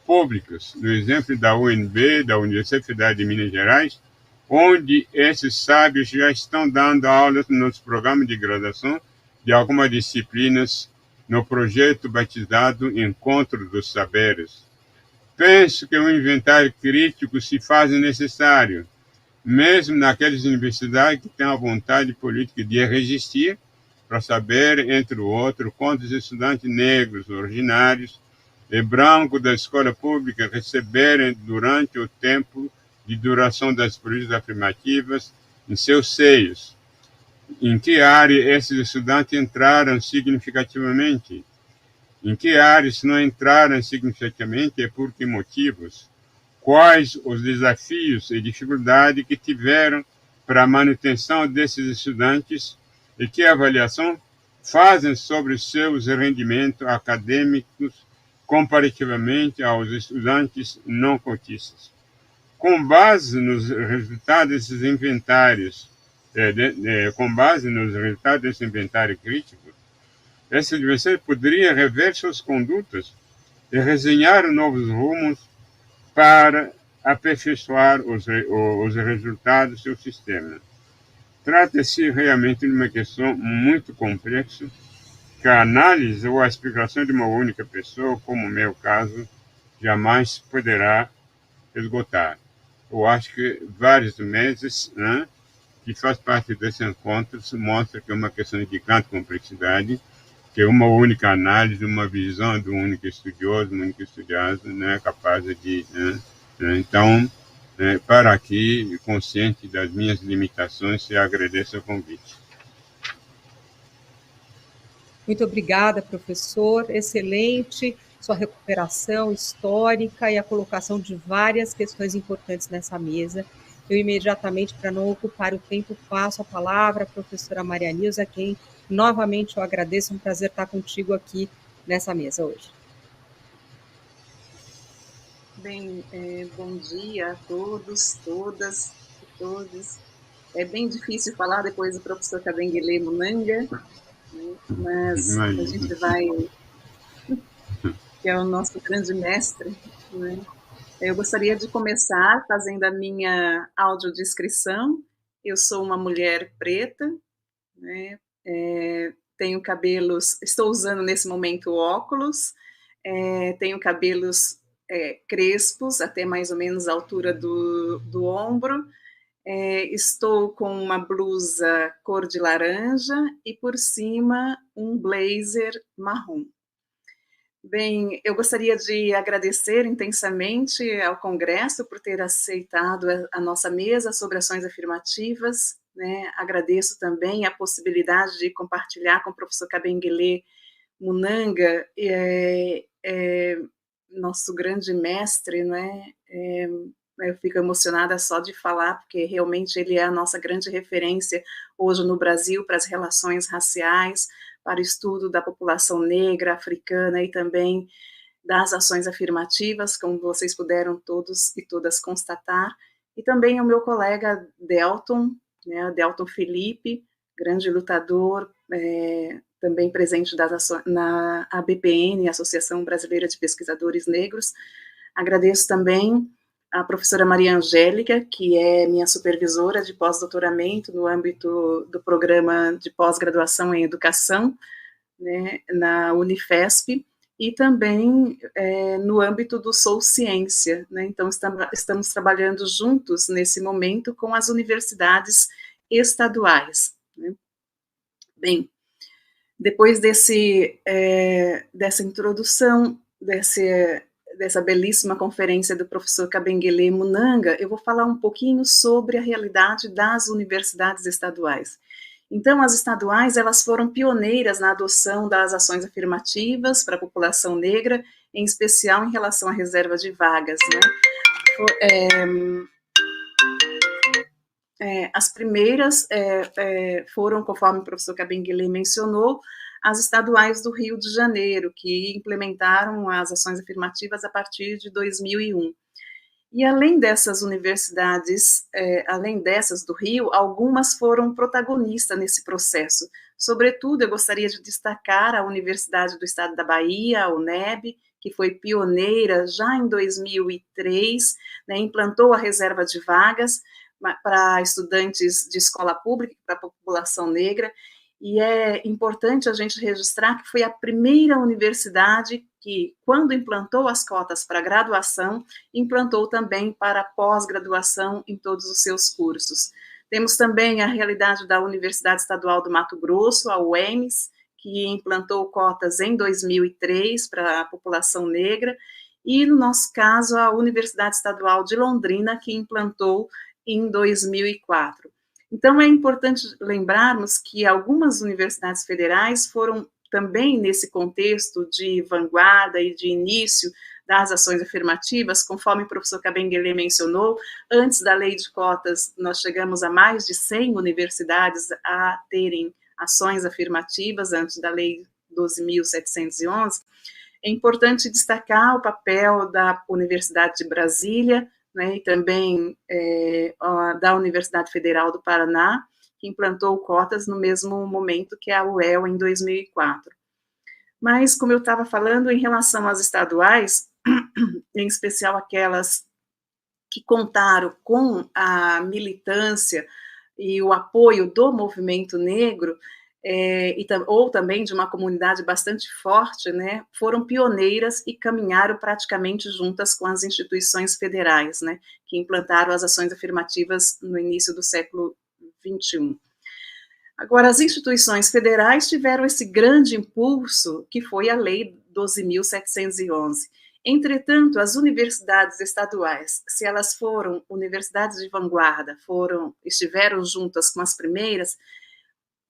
públicas, no exemplo da UNB, da Universidade Federal de Minas Gerais, onde esses sábios já estão dando aulas nos programas de graduação de algumas disciplinas no projeto batizado Encontro dos Saberes. Penso que um inventário crítico se faz necessário, mesmo naquelas universidades que têm a vontade política de resistir, para saber, entre outros, quantos estudantes negros originários e brancos da escola pública receberem durante o tempo de duração das políticas afirmativas em seus seios. Em que área esses estudantes entraram significativamente? Em que áreas não entraram significativamente e por que motivos? Quais os desafios e dificuldades que tiveram para a manutenção desses estudantes e que avaliação fazem sobre seus rendimentos acadêmicos comparativamente aos estudantes não cotistas. Com base nos resultados desses inventários, com base nos resultados desse inventário crítico, esse adversário poderia rever suas condutas e resenhar novos rumos para aperfeiçoar os resultados do seu sistema. Trata-se realmente de uma questão muito complexa, que a análise ou a explicação de uma única pessoa, como o meu caso, jamais poderá esgotar. Eu acho que vários meses, né, que faz parte desse encontro, mostra que é uma questão de grande complexidade, que uma única análise, uma visão de um único estudioso, um único estudioso, não é capaz de... Então, para aqui, consciente das minhas limitações, eu agradeço o convite. Muito obrigada, professor. Excelente sua recuperação histórica e a colocação de várias questões importantes nessa mesa. Eu imediatamente, para não ocupar o tempo, passo a palavra à professora Maria Nilza, a quem novamente eu agradeço. É um prazer estar contigo aqui nessa mesa hoje. Bem, bom dia a todos, todas e todos. É bem difícil falar depois do professor Kabengele Munanga, né? Mas a gente vai, que é o nosso grande mestre, né? Eu gostaria de começar fazendo a minha audiodescrição. Eu sou uma mulher preta, né? Tenho cabelos, estou usando nesse momento óculos, tenho cabelos crespos, até mais ou menos a altura do ombro. Estou com uma blusa cor de laranja e por cima um blazer marrom. Bem, eu gostaria de agradecer intensamente ao Congresso por ter aceitado a nossa mesa sobre ações afirmativas, né? Agradeço também a possibilidade de compartilhar com o professor Kabengele Munanga, nosso grande mestre, né? Eu fico emocionada só de falar, porque realmente ele é a nossa grande referência hoje no Brasil para as relações raciais, para o estudo da população negra, africana e também das ações afirmativas, como vocês puderam todos e todas constatar. E também o meu colega Delton, né, Delton Felipe, grande lutador, também presente na ABPN, Associação Brasileira de Pesquisadores Negros. Agradeço também a professora Maria Angélica, que é minha supervisora de pós-doutoramento no âmbito do programa de pós-graduação em educação, né, na Unifesp, e também no âmbito do Sou Ciência, né? Então, estamos trabalhando juntos nesse momento com as universidades estaduais, né? Bem, depois dessa introdução, dessa belíssima conferência do professor Kabengele Munanga, eu vou falar um pouquinho sobre a realidade das universidades estaduais. Então, as estaduais, elas foram pioneiras na adoção das ações afirmativas para a população negra, em especial em relação à reserva de vagas, né? As primeiras foram, conforme o professor Kabengele mencionou, as estaduais do Rio de Janeiro, que implementaram as ações afirmativas a partir de 2001. E além dessas universidades, além dessas do Rio, algumas foram protagonistas nesse processo. Sobretudo, eu gostaria de destacar a Universidade do Estado da Bahia, a UNEB, que foi pioneira já em 2003, né, implantou a reserva de vagas para estudantes de escola pública, para a população negra, e é importante a gente registrar que foi a primeira universidade que, quando implantou as cotas para graduação, implantou também para pós-graduação em todos os seus cursos. Temos também a realidade da Universidade Estadual do Mato Grosso, a UEMS, que implantou cotas em 2003 para a população negra, e, no nosso caso, a Universidade Estadual de Londrina, que implantou em 2004. Então, é importante lembrarmos que algumas universidades federais foram também nesse contexto de vanguarda e de início das ações afirmativas, conforme o professor Kabengele mencionou, antes da lei de cotas, nós chegamos a mais de 100 universidades a terem ações afirmativas, antes da lei 12.711. É importante destacar o papel da Universidade de Brasília, né, e também da Universidade Federal do Paraná, que implantou cotas no mesmo momento que a UEL, em 2004. Mas, como eu estava falando, em relação às estaduais, em especial aquelas que contaram com a militância e o apoio do movimento negro, ou também de uma comunidade bastante forte, né, foram pioneiras e caminharam praticamente juntas com as instituições federais, né, que implantaram as ações afirmativas no início do século XXI. Agora, as instituições federais tiveram esse grande impulso, que foi a Lei 12.711. Entretanto, as universidades estaduais, se elas foram universidades de vanguarda, estiveram juntas com as primeiras,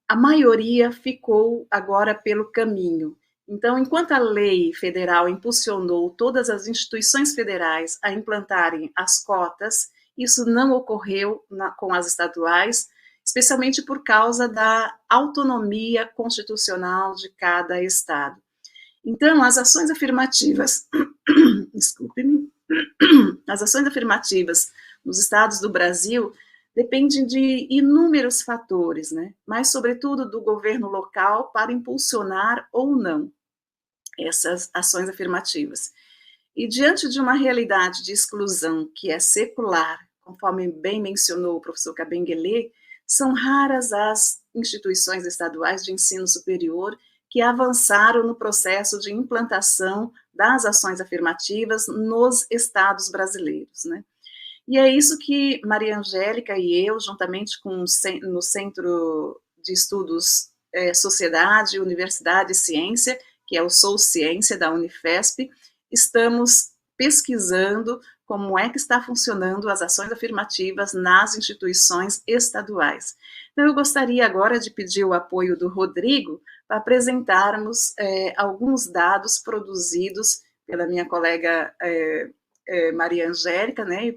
a maioria ficou agora pelo caminho. Então, enquanto a lei federal impulsionou todas as instituições federais a implantarem as cotas, isso não ocorreu com as estaduais, especialmente por causa da autonomia constitucional de cada estado. Então, as ações afirmativas, desculpe-me, as ações afirmativas nos estados do Brasil dependem de inúmeros fatores, né? Mas, sobretudo, do governo local para impulsionar ou não essas ações afirmativas. E diante de uma realidade de exclusão que é secular, conforme bem mencionou o professor Kabengele, são raras as instituições estaduais de ensino superior que avançaram no processo de implantação das ações afirmativas nos estados brasileiros, né? E é isso que Maria Angélica e eu, juntamente no Centro de Estudos Sociedade, Universidade e Ciência, que é o Sou Ciência da Unifesp, estamos pesquisando como é que está funcionando as ações afirmativas nas instituições estaduais. Então, eu gostaria agora de pedir o apoio do Rodrigo para apresentarmos alguns dados produzidos pela minha colega Maria Angélica, né, e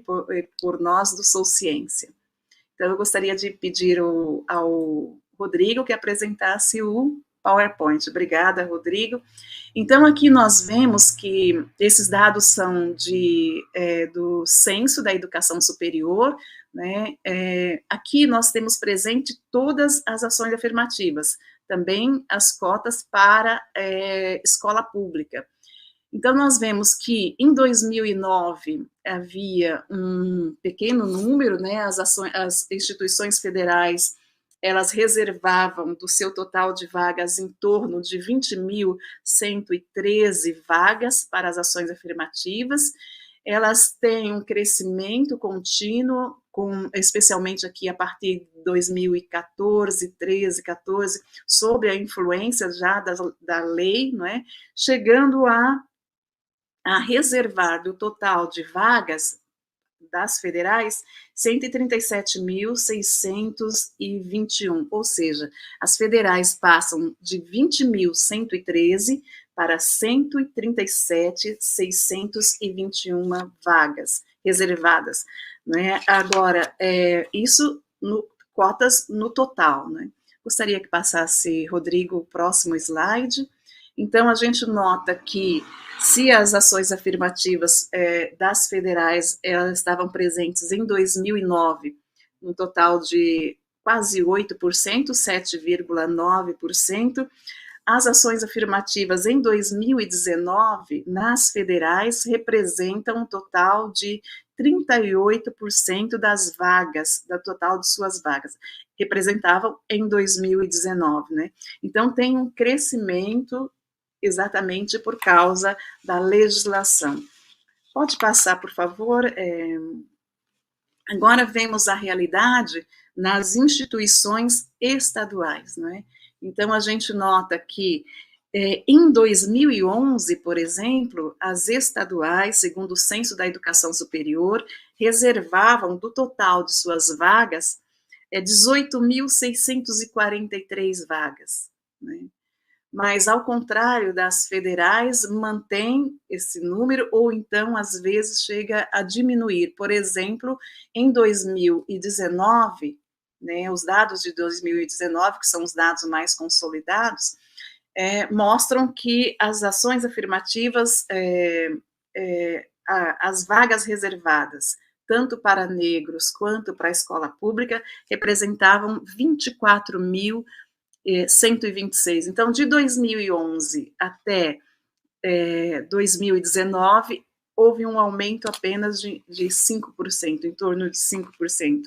por nós do Sou Ciência. Então, eu gostaria de pedir ao Rodrigo que apresentasse o PowerPoint. Obrigada, Rodrigo. Então, aqui nós vemos que esses dados são do Censo da Educação Superior, né? Aqui nós temos presente todas as ações afirmativas, também as cotas para escola pública. Então, nós vemos que em 2009 havia um pequeno número, né? As instituições federais, elas reservavam do seu total de vagas em torno de 20.113 vagas para as ações afirmativas. Elas têm um crescimento contínuo, especialmente aqui a partir de 2014, 13, 14, sob a influência já da lei, não é? Chegando a reservar do total de vagas das federais 137.621, ou seja, as federais passam de 20.113 para 137.621 vagas reservadas, né? Agora, isso cotas no total, né? Gostaria que passasse, Rodrigo, o próximo slide. Então, a gente nota que se as ações afirmativas das federais elas estavam presentes em 2009, um total de quase 8%, 7,9%, as ações afirmativas em 2019, nas federais, representam um total de 38% das vagas, do total de suas vagas, representavam em 2019, né? Então, tem um crescimento exatamente por causa da legislação. Pode passar, por favor? Agora vemos a realidade nas instituições estaduais, não é? Então, a gente nota que em 2011, por exemplo, as estaduais, segundo o Censo da Educação Superior, reservavam do total de suas vagas 18.643 vagas, né? Mas, ao contrário das federais, mantém esse número ou então, às vezes, chega a diminuir. Por exemplo, em 2019, né, os dados de 2019, que são os dados mais consolidados, mostram que as ações afirmativas, as vagas reservadas, tanto para negros quanto para a escola pública, representavam 24.126. Então, de 2011 até 2019, houve um aumento apenas de 5%, em torno de 5%.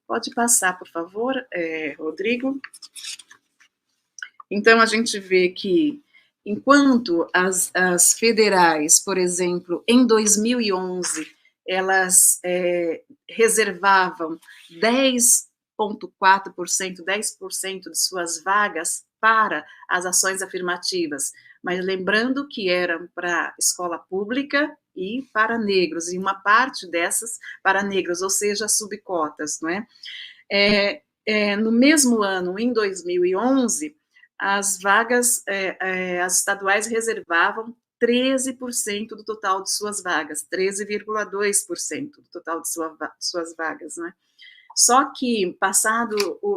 Pode passar, por favor, Rodrigo? Então, a gente vê que, enquanto as federais, por exemplo, em 2011, elas reservavam 10,4%, 10% de suas vagas para as ações afirmativas, mas lembrando que eram para escola pública e para negros, e uma parte dessas para negros, ou seja, subcotas, não é? No mesmo ano, em 2011, as vagas, as estaduais reservavam 13% do total de suas vagas, 13,2% do total de suas vagas, né? Só que,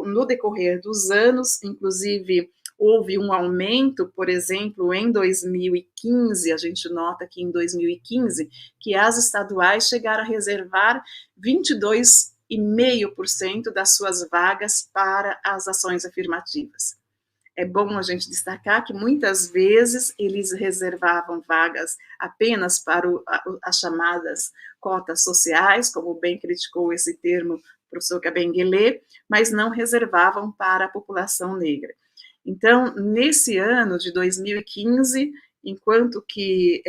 no decorrer dos anos, inclusive, houve um aumento, por exemplo, em 2015, a gente nota que em 2015, que as estaduais chegaram a reservar 22,5% das suas vagas para as ações afirmativas. É bom a gente destacar que muitas vezes eles reservavam vagas apenas para as chamadas cotas sociais, como bem criticou esse termo o professor Kabengele, mas não reservavam para a população negra. Então, nesse ano de 2015, enquanto que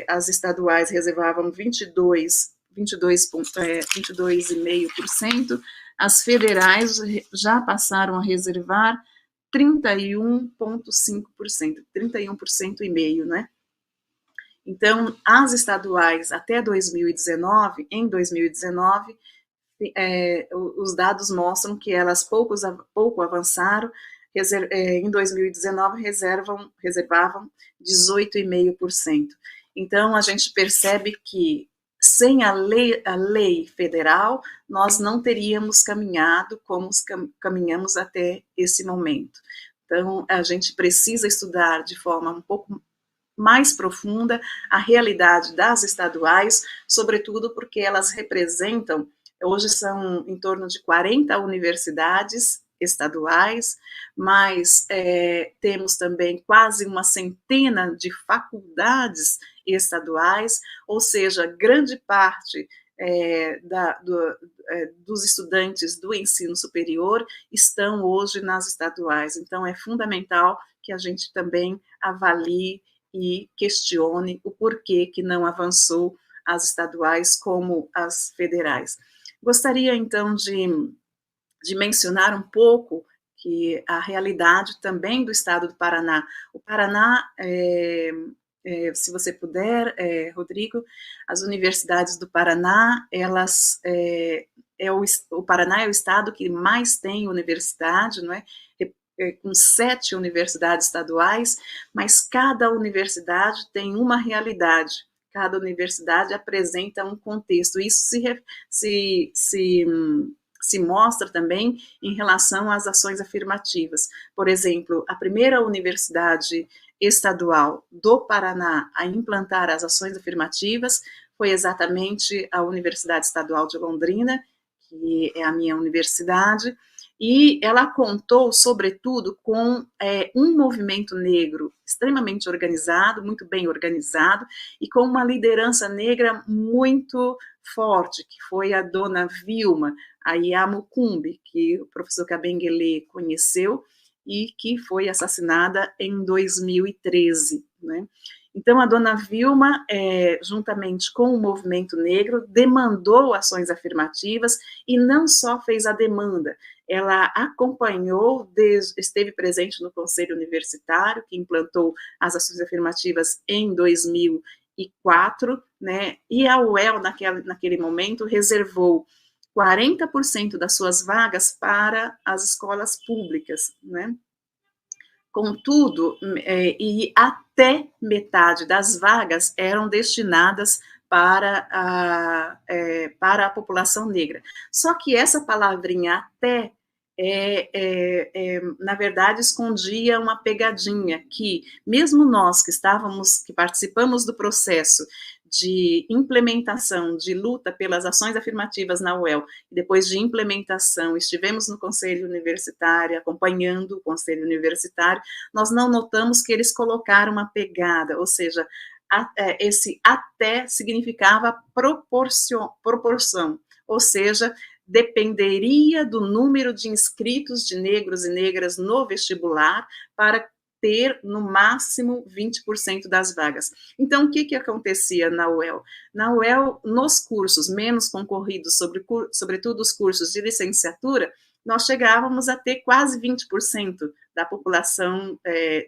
as estaduais reservavam 22,5%, as federais já passaram a reservar 31,5%, 31,5%, né? Então, as estaduais até 2019, em 2019, os dados mostram que elas pouco avançaram, em 2019 reservavam 18,5%. Então, a gente percebe que sem a lei federal, nós não teríamos caminhado como caminhamos até esse momento. Então, a gente precisa estudar de forma um pouco mais profunda a realidade das estaduais, sobretudo porque elas representam, hoje são em torno de 40 universidades estaduais, mas temos também quase uma centena de faculdades estaduais, ou seja, grande parte dos estudantes do ensino superior estão hoje nas estaduais. Então, é fundamental que a gente também avalie e questione o porquê que não avançou as estaduais como as federais. Gostaria, então, de mencionar um pouco que a realidade também do estado do Paraná. O Paraná, se você puder, Rodrigo, as universidades do Paraná, o Paraná é o estado que mais tem universidade, não é? Com 7 universidades estaduais, mas cada universidade tem uma realidade, cada universidade apresenta um contexto. Isso se mostra também em relação às ações afirmativas. Por exemplo, a primeira universidade estadual do Paraná a implantar as ações afirmativas foi exatamente a Universidade Estadual de Londrina, que é a minha universidade, e ela contou, sobretudo, com um movimento negro extremamente organizado, muito bem organizado, e com uma liderança negra muito forte, que foi a dona Vilma Ayamukumbi, que o professor Kabengele conheceu, e que foi assassinada em 2013, né? Então, a dona Vilma, juntamente com o movimento negro, demandou ações afirmativas e não só fez a demanda, ela acompanhou, esteve presente no Conselho Universitário, que implantou as ações afirmativas em 2004, né? E a UEL, naquele momento, reservou 40% das suas vagas para as escolas públicas, né? Contudo, e até metade das vagas eram destinadas para a população negra. Só que essa palavrinha até, na verdade, escondia uma pegadinha, que mesmo nós que participamos do processo de implementação, de luta pelas ações afirmativas na UEL, e depois de implementação, estivemos no Conselho Universitário, acompanhando o Conselho Universitário, nós não notamos que eles colocaram uma pegada, ou seja, esse até significava proporção, ou seja, dependeria do número de inscritos de negros e negras no vestibular para ter, no máximo, 20% das vagas. Então, o que acontecia na UEL? Na UEL, nos cursos menos concorridos, sobretudo os cursos de licenciatura, nós chegávamos a ter quase 20% da população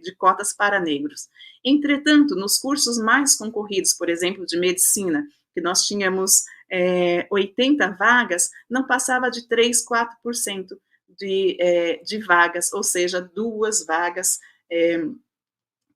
de cotas para negros. Entretanto, nos cursos mais concorridos, por exemplo, de medicina, que nós tínhamos 80 vagas, não passava de 3, 4% de vagas, ou seja, 2 vagas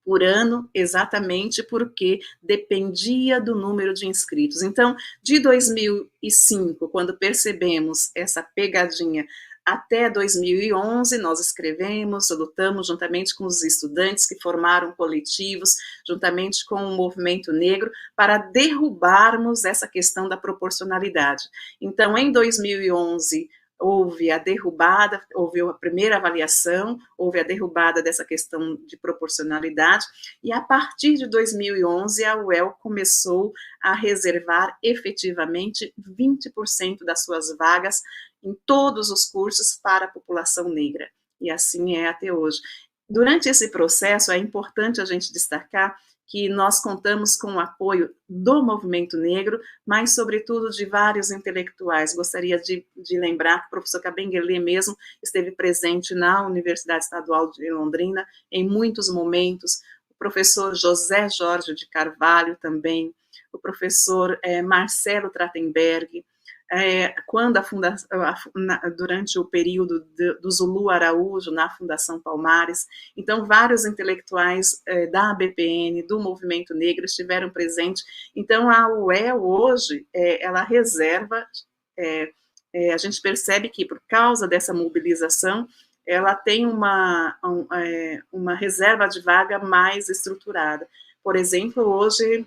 por ano, exatamente porque dependia do número de inscritos. Então, de 2005, quando percebemos essa pegadinha, até 2011, nós escrevemos, lutamos juntamente com os estudantes que formaram coletivos, juntamente com o movimento negro, para derrubarmos essa questão da proporcionalidade. Então, em 2011, houve a derrubada, houve a primeira avaliação, houve a derrubada dessa questão de proporcionalidade, e a partir de 2011 a UEL começou a reservar efetivamente 20% das suas vagas em todos os cursos para a população negra, e assim é até hoje. Durante esse processo, é importante a gente destacar que nós contamos com o apoio do movimento negro, mas, sobretudo, de vários intelectuais. Gostaria de lembrar que o professor Kabengele mesmo esteve presente na Universidade Estadual de Londrina em muitos momentos, o professor José Jorge de Carvalho também, o professor Marcelo Trachtenberg, quando durante o período do Zulu Araújo, na Fundação Palmares. Então, vários intelectuais da ABPN, do movimento negro, estiveram presentes. Então, a UEL, hoje, ela reserva, a gente percebe que, por causa dessa mobilização, ela tem uma reserva de vaga mais estruturada. Por exemplo, hoje,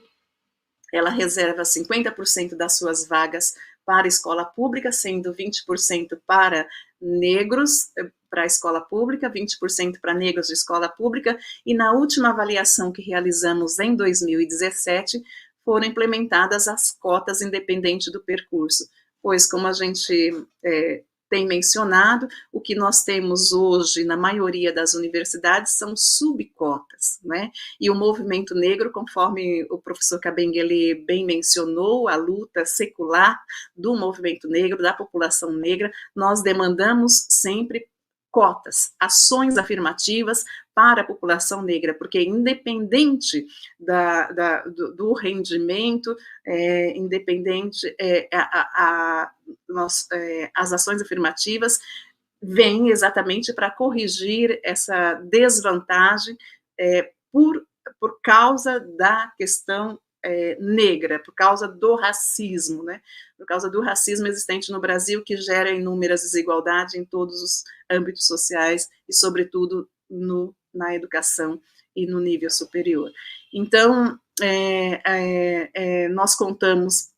ela reserva 50% das suas vagas para a escola pública, sendo 20% para negros, para a escola pública, 20% para negros de escola pública, e na última avaliação que realizamos em 2017, foram implementadas as cotas independente do percurso, pois, como a gente tem mencionado, o que nós temos hoje na maioria das universidades são subcotas, né? E o movimento negro, conforme o professor Kabengele bem mencionou, a luta secular do movimento negro, da população negra, nós demandamos sempre cotas, ações afirmativas para a população negra, porque independente do rendimento, independente, as ações afirmativas vêm exatamente para corrigir essa desvantagem por causa da questão negra, por causa do racismo, né? Por causa do racismo existente no Brasil, que gera inúmeras desigualdades em todos os âmbitos sociais e, sobretudo, na educação e no nível superior. Então, nós contamos,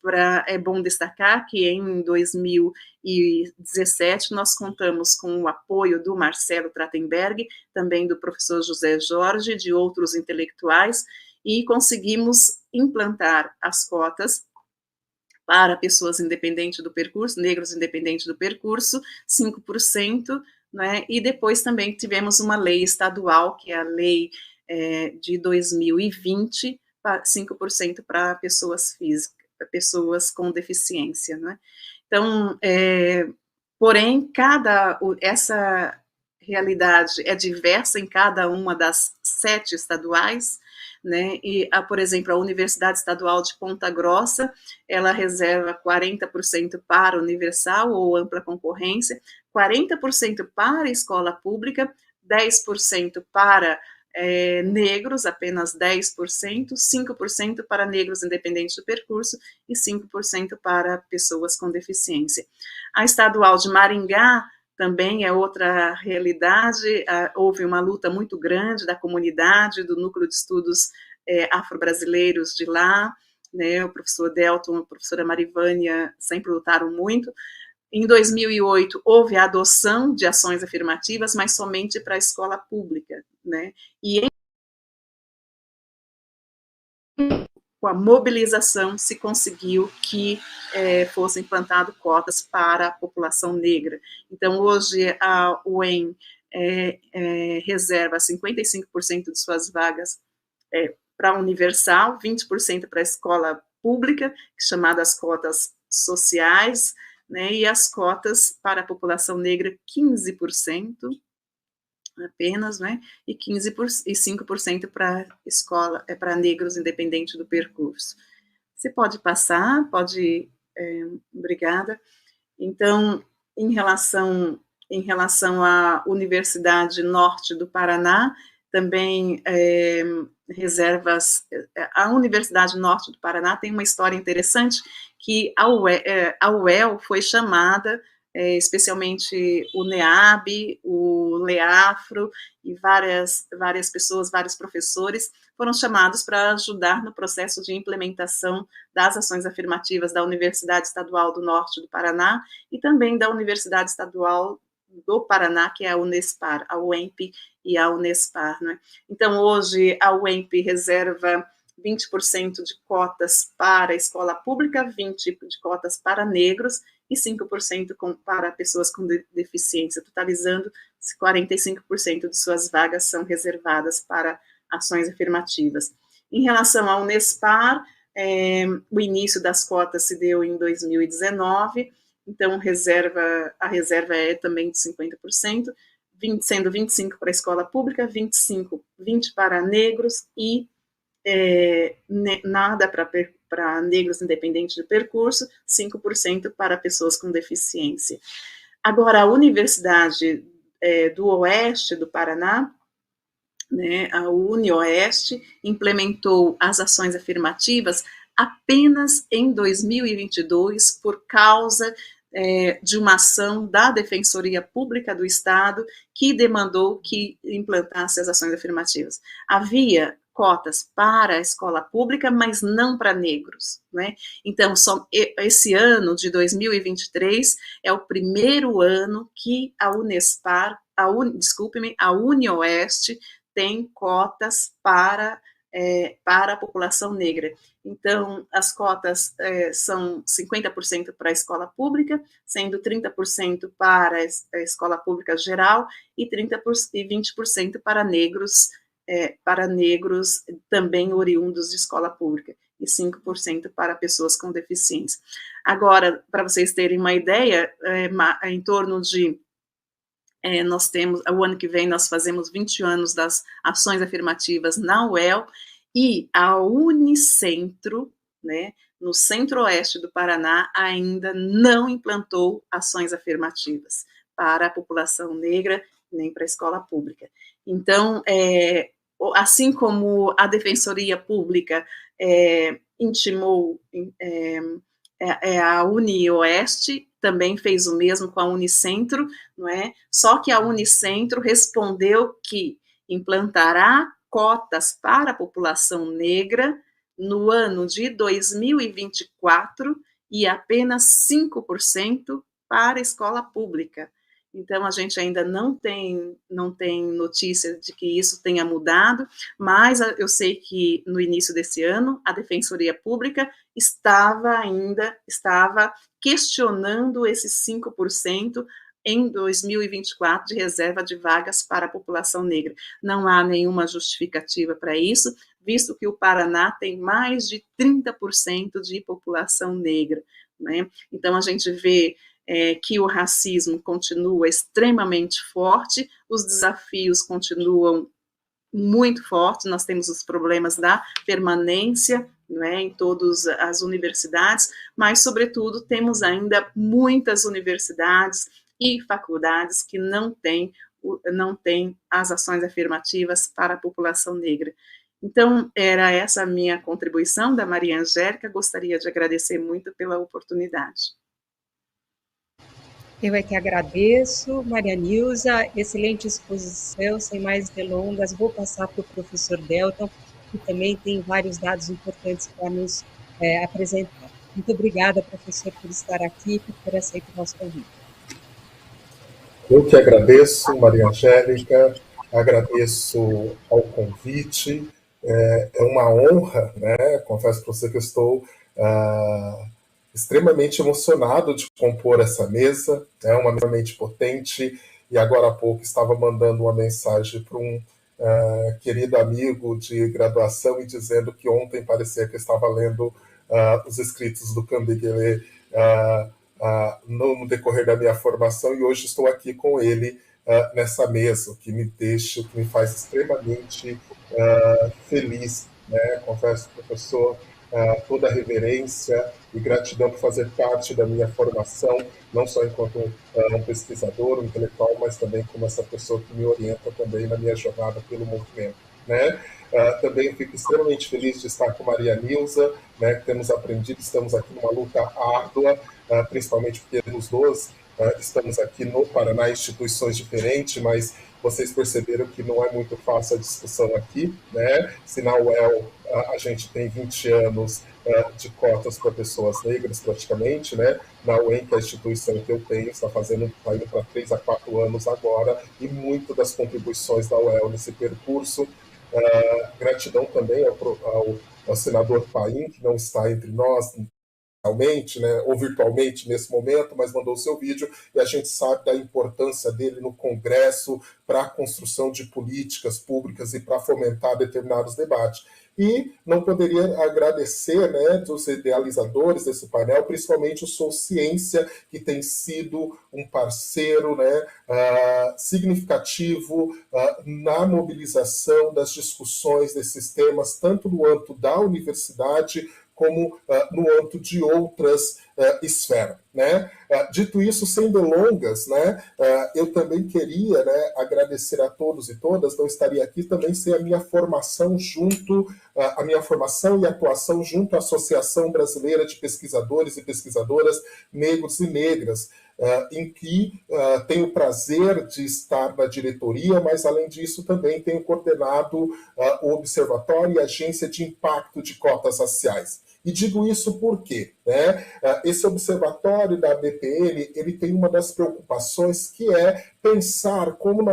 é bom destacar que em 2017 nós contamos com o apoio do Marcelo Trachtenberg, também do professor José Jorge, de outros intelectuais, e conseguimos implantar as cotas para pessoas independentes do percurso, negros independentes do percurso, 5%, né? E depois também tivemos uma lei estadual, que é a lei de 2020, 5% para pessoas físicas, pessoas com deficiência, né? Então, porém, essa realidade é diversa em cada uma das 7 estaduais. né? E, por exemplo, a Universidade Estadual de Ponta Grossa, ela reserva 40% para universal ou ampla concorrência, 40% para escola pública, 10% para negros, apenas 10%, 5% para negros independentes do percurso e 5% para pessoas com deficiência. A Estadual de Maringá também é outra realidade, houve uma luta muito grande da comunidade, do núcleo de estudos afro-brasileiros de lá, né, o professor Delton, a professora Marivânia sempre lutaram muito. Em 2008, houve a adoção de ações afirmativas, mas somente para a escola pública, né? E com a mobilização se conseguiu que fossem implantadas cotas para a população negra. Então, hoje, a UEM reserva 55% de suas vagas para a universal, 20% para a escola pública, chamadas cotas sociais, né, e as cotas para a população negra, 15% apenas, né, e 5% para escola, para negros independente do percurso. Você pode passar, obrigada. Então, em relação à Universidade Norte do Paraná, também reservas, a Universidade Norte do Paraná tem uma história interessante, que a UEL foi chamada, especialmente o NEAB, o LEAFRO, e várias pessoas, vários professores, foram chamados para ajudar no processo de implementação das ações afirmativas da Universidade Estadual do Norte do Paraná e também da Universidade Estadual do Paraná, que é a Unespar, a UEMP e a Unespar, né? Então, hoje, a UEMP reserva 20% de cotas para a escola pública, 20% de cotas para negros e 5% para pessoas com deficiência, totalizando 45% de suas vagas são reservadas para ações afirmativas. Em relação ao Unespar, o início das cotas se deu em 2019, então a reserva é também de 50%, sendo 25% para a escola pública, 20% para negros e nada para negros independentes de percurso, 5% para pessoas com deficiência. Agora, a Universidade do Oeste do Paraná, né, a UniOeste, implementou as ações afirmativas apenas em 2022 por causa de uma ação da Defensoria Pública do Estado que demandou que implantasse as ações afirmativas. Havia cotas para a escola pública, mas não para negros, né? Então, esse ano de 2023 é o primeiro ano que a Unespar, a UniOeste tem cotas para a população negra. Então, as cotas são 50% para a escola pública, sendo 30% para a escola pública geral e 20% para negros também oriundos de escola pública, e 5% para pessoas com deficiência. Agora, para vocês terem uma ideia, em torno de nós temos, o ano que vem nós fazemos 20 anos das ações afirmativas na UEL, e a Unicentro, né, no centro-oeste do Paraná, ainda não implantou ações afirmativas para a população negra, nem para a escola pública. Então, assim como a Defensoria Pública intimou a UniOeste, também fez o mesmo com a Unicentro, não é? Só que a Unicentro respondeu que implantará cotas para a população negra no ano de 2024 e apenas 5% para a escola pública. Então, a gente ainda não tem notícia de que isso tenha mudado, mas eu sei que no início desse ano, a Defensoria Pública estava questionando esses 5% em 2024 de reserva de vagas para a população negra. Não há nenhuma justificativa para isso, visto que o Paraná tem mais de 30% de população negra, né? Então, a gente vê que o racismo continua extremamente forte, os desafios continuam muito forte. Nós temos os problemas da permanência, não é, em todas as universidades, mas, sobretudo, temos ainda muitas universidades e faculdades que não têm as ações afirmativas para a população negra. Então, era essa a minha contribuição, da Maria Angélica. Gostaria de agradecer muito pela oportunidade. Eu é que agradeço, Maria Nilza, excelente exposição. Sem mais delongas, vou passar para o professor Delton, que também tem vários dados importantes para nos apresentar. Muito obrigada, professor, por estar aqui e por ter aceito o nosso convite. Eu que agradeço, Maria Angélica, agradeço ao convite. É uma honra, né? Confesso para você que eu estou extremamente emocionado de compor essa mesa, é uma mesa realmente potente, e agora há pouco estava mandando uma mensagem para um querido amigo de graduação e dizendo que ontem parecia que eu estava lendo os escritos do Candeguele no decorrer da minha formação, e hoje estou aqui com ele nessa mesa, o que me faz extremamente feliz, né? Confesso, professor, toda a reverência e gratidão por fazer parte da minha formação, não só enquanto um pesquisador, um intelectual, mas também como essa pessoa que me orienta também na minha jornada pelo movimento, né? Também fico extremamente feliz de estar com Maria Nilza, né, que temos aprendido, estamos aqui numa luta árdua, principalmente porque nos dois estamos aqui no Paraná, instituições diferentes, mas vocês perceberam que não é muito fácil a discussão aqui, né? Se na UEL a gente tem 20 anos de cotas para pessoas negras, praticamente, né? Na UEM, que é a instituição que eu tenho, está indo para 3 a 4 anos agora, e muito das contribuições da UEL nesse percurso. Gratidão também ao senador Paim, que não está entre nós, realmente, né, ou virtualmente nesse momento, mas mandou o seu vídeo, e a gente sabe da importância dele no Congresso para a construção de políticas públicas e para fomentar determinados debates. E não poderia agradecer, né, dos idealizadores desse painel, principalmente o Sou Ciência, que tem sido um parceiro, né, significativo na mobilização das discussões desses temas, tanto no âmbito da universidade, como no âmbito de outras esferas, né? Dito isso, sem delongas, né, eu também queria, né, agradecer a todos e todas. Não estaria aqui também sem a minha formação e atuação junto à Associação Brasileira de Pesquisadores e Pesquisadoras Negros e Negras, em que tenho o prazer de estar na diretoria, mas, além disso, também tenho coordenado o Observatório e a Agência de Impacto de Cotas Raciais. E digo isso porque, né, esse observatório da BPN, ele tem uma das preocupações, que é pensar como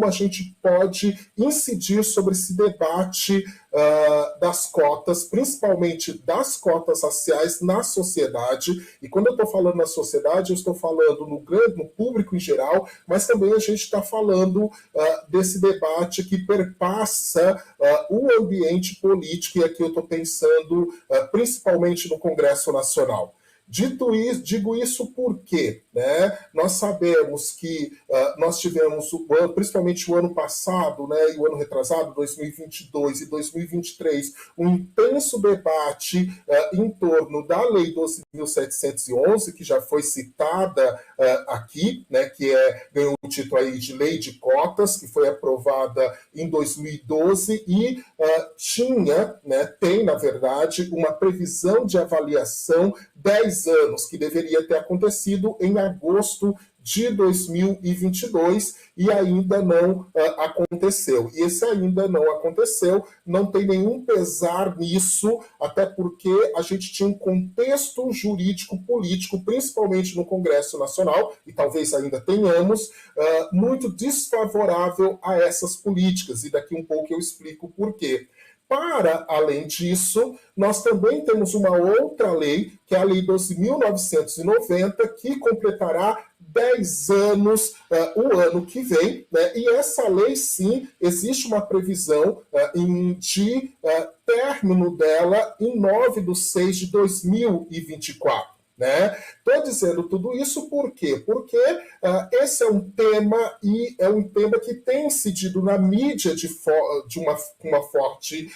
a gente pode incidir sobre esse debate das cotas, principalmente das cotas raciais na sociedade. E quando eu estou falando na sociedade, eu estou falando no público em geral, mas também a gente está falando desse debate que perpassa o ambiente político, e aqui eu estou pensando principalmente no Congresso Nacional. Dito isso, digo isso porque, né, nós sabemos que nós tivemos, principalmente o ano passado, né, e o ano retrasado, 2022 e 2023, um intenso debate em torno da Lei 12.711, que já foi citada aqui, né, que ganhou o título aí de Lei de Cotas, que foi aprovada em 2012 e tem, na verdade, uma previsão de avaliação 10 anos, que deveria ter acontecido em agosto de 2022, e ainda não aconteceu. E esse ainda não aconteceu, não tem nenhum pesar nisso, até porque a gente tinha um contexto jurídico-político, principalmente no Congresso Nacional, e talvez ainda tenhamos, muito desfavorável a essas políticas, e daqui um pouco eu explico por quê. Para além disso, nós também temos uma outra lei, que é a Lei 12.990, que completará 10 anos o ano que vem, né? E essa lei, sim, existe uma previsão de término dela em 9/6/2024. né? Estou dizendo tudo isso por quê? Porque esse é um tema e é um tema que tem incidido na mídia de uma forte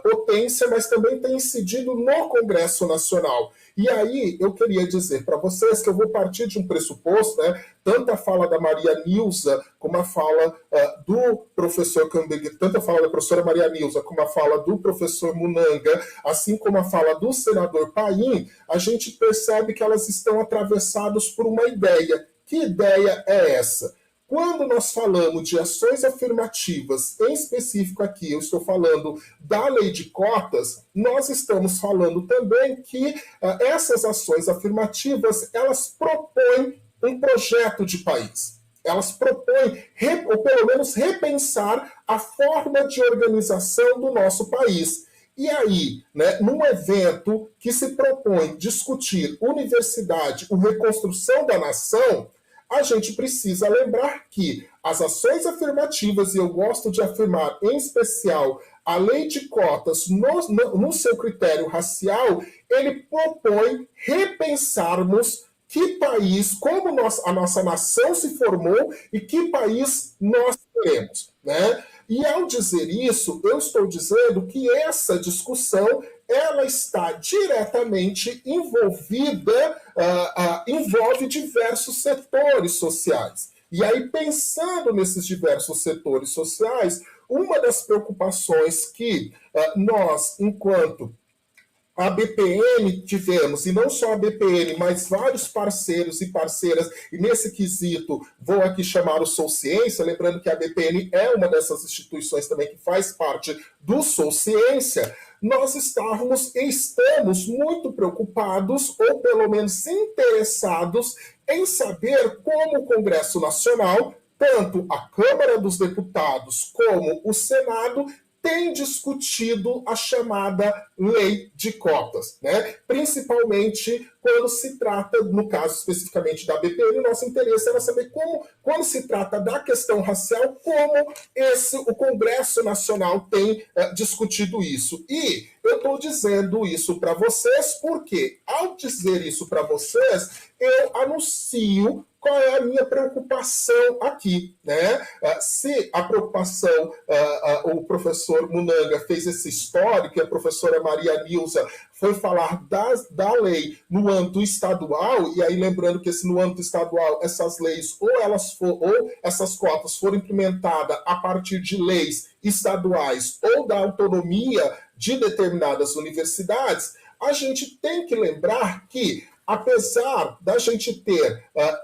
potência, mas também tem incidido no Congresso Nacional. E aí eu queria dizer para vocês que eu vou partir de um pressuposto, né? Tanto a fala da Maria Nilza como a fala do professor Candeguira, tanto a fala da professora Maria Nilza como a fala do professor Munanga, assim como a fala do senador Paim, a gente percebe que elas estão atravessadas por uma ideia. Que ideia é essa? Quando nós falamos de ações afirmativas, em específico aqui, eu estou falando da lei de cotas, nós estamos falando também que essas ações afirmativas, elas propõem um projeto de país. Elas propõem, ou pelo menos repensar a forma de organização do nosso país. E aí, né, num evento que se propõe discutir universidade, ou reconstrução da nação, a gente precisa lembrar que as ações afirmativas, e eu gosto de afirmar em especial a lei de cotas no seu critério racial, ele propõe repensarmos que país, como a nossa nação se formou e que país nós queremos, né? E ao dizer isso, eu estou dizendo que essa discussão ela está diretamente envolvida, envolve diversos setores sociais. E aí, pensando nesses diversos setores sociais, uma das preocupações que nós, enquanto a BPN tivemos, e não só a BPN, mas vários parceiros e parceiras, e nesse quesito vou aqui chamar o Sou Ciência, lembrando que a BPN é uma dessas instituições também que faz parte do Sou Ciência, nós estamos muito preocupados, ou pelo menos interessados, em saber como o Congresso Nacional, tanto a Câmara dos Deputados como o Senado, tem discutido a chamada lei de cotas, né? Principalmente quando se trata, no caso especificamente da BPN, o nosso interesse era saber como, quando se trata da questão racial, como o Congresso Nacional tem discutido isso. E eu estou dizendo isso para vocês porque, ao dizer isso para vocês, eu anuncio qual é a minha preocupação aqui, né? Se a preocupação, o professor Munanga fez esse histórico, e a professora Maria Nilza foi falar da lei no âmbito estadual, e aí lembrando que no âmbito estadual essas leis, ou essas cotas foram implementadas a partir de leis estaduais ou da autonomia de determinadas universidades, a gente tem que lembrar que apesar da gente ter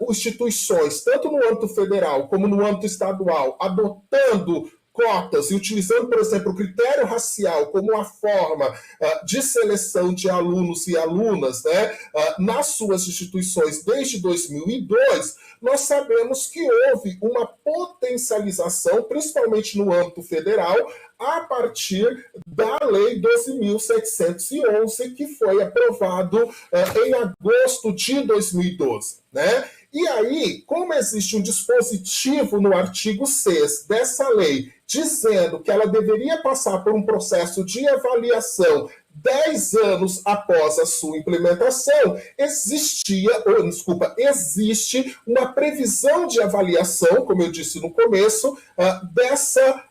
instituições, tanto no âmbito federal como no âmbito estadual, adotando cotas e utilizando, por exemplo, o critério racial como uma forma de seleção de alunos e alunas, né, nas suas instituições desde 2002, nós sabemos que houve uma potencialização, principalmente no âmbito federal, a partir da Lei 12.711, que foi aprovado em agosto de 2012, né? E aí, como existe um dispositivo no artigo 6 dessa lei, dizendo que ela deveria passar por um processo de avaliação 10 anos após a sua implementação, existe uma previsão de avaliação, como eu disse no começo, dessa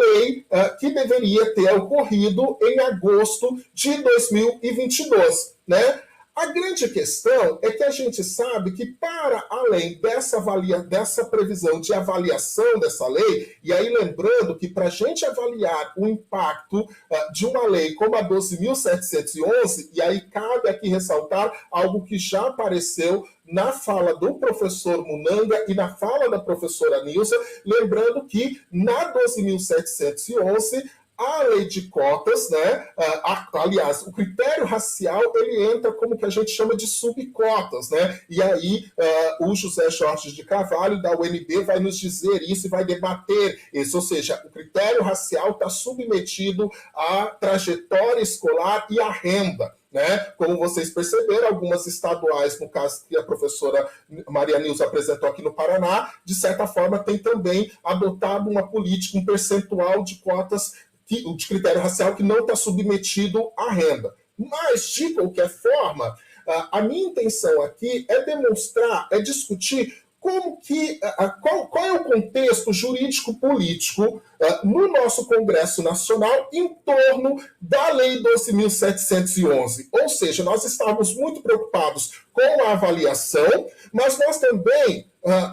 lei que deveria ter ocorrido em agosto de 2022, né? A grande questão é que a gente sabe que, para além dessa previsão de avaliação dessa lei, e aí lembrando que para a gente avaliar o impacto de uma lei como a 12.711, e aí cabe aqui ressaltar algo que já apareceu na fala do professor Munanga e na fala da professora Nilza, lembrando que na 12.711, a lei de cotas, né? Aliás, o critério racial, ele entra como que a gente chama de subcotas, né? E aí o José Jorge de Carvalho, da UNB, vai nos dizer isso e vai debater isso, ou seja, o critério racial está submetido à trajetória escolar e à renda, né? Como vocês perceberam, algumas estaduais, no caso que a professora Maria Nilza apresentou aqui no Paraná, de certa forma tem também adotado uma política, um percentual de cotas de critério racial que não está submetido à renda. Mas, de qualquer forma, a minha intenção aqui é demonstrar, é discutir qual é o contexto jurídico-político no nosso Congresso Nacional em torno da Lei 12.711. Ou seja, nós estávamos muito preocupados com a avaliação, mas nós também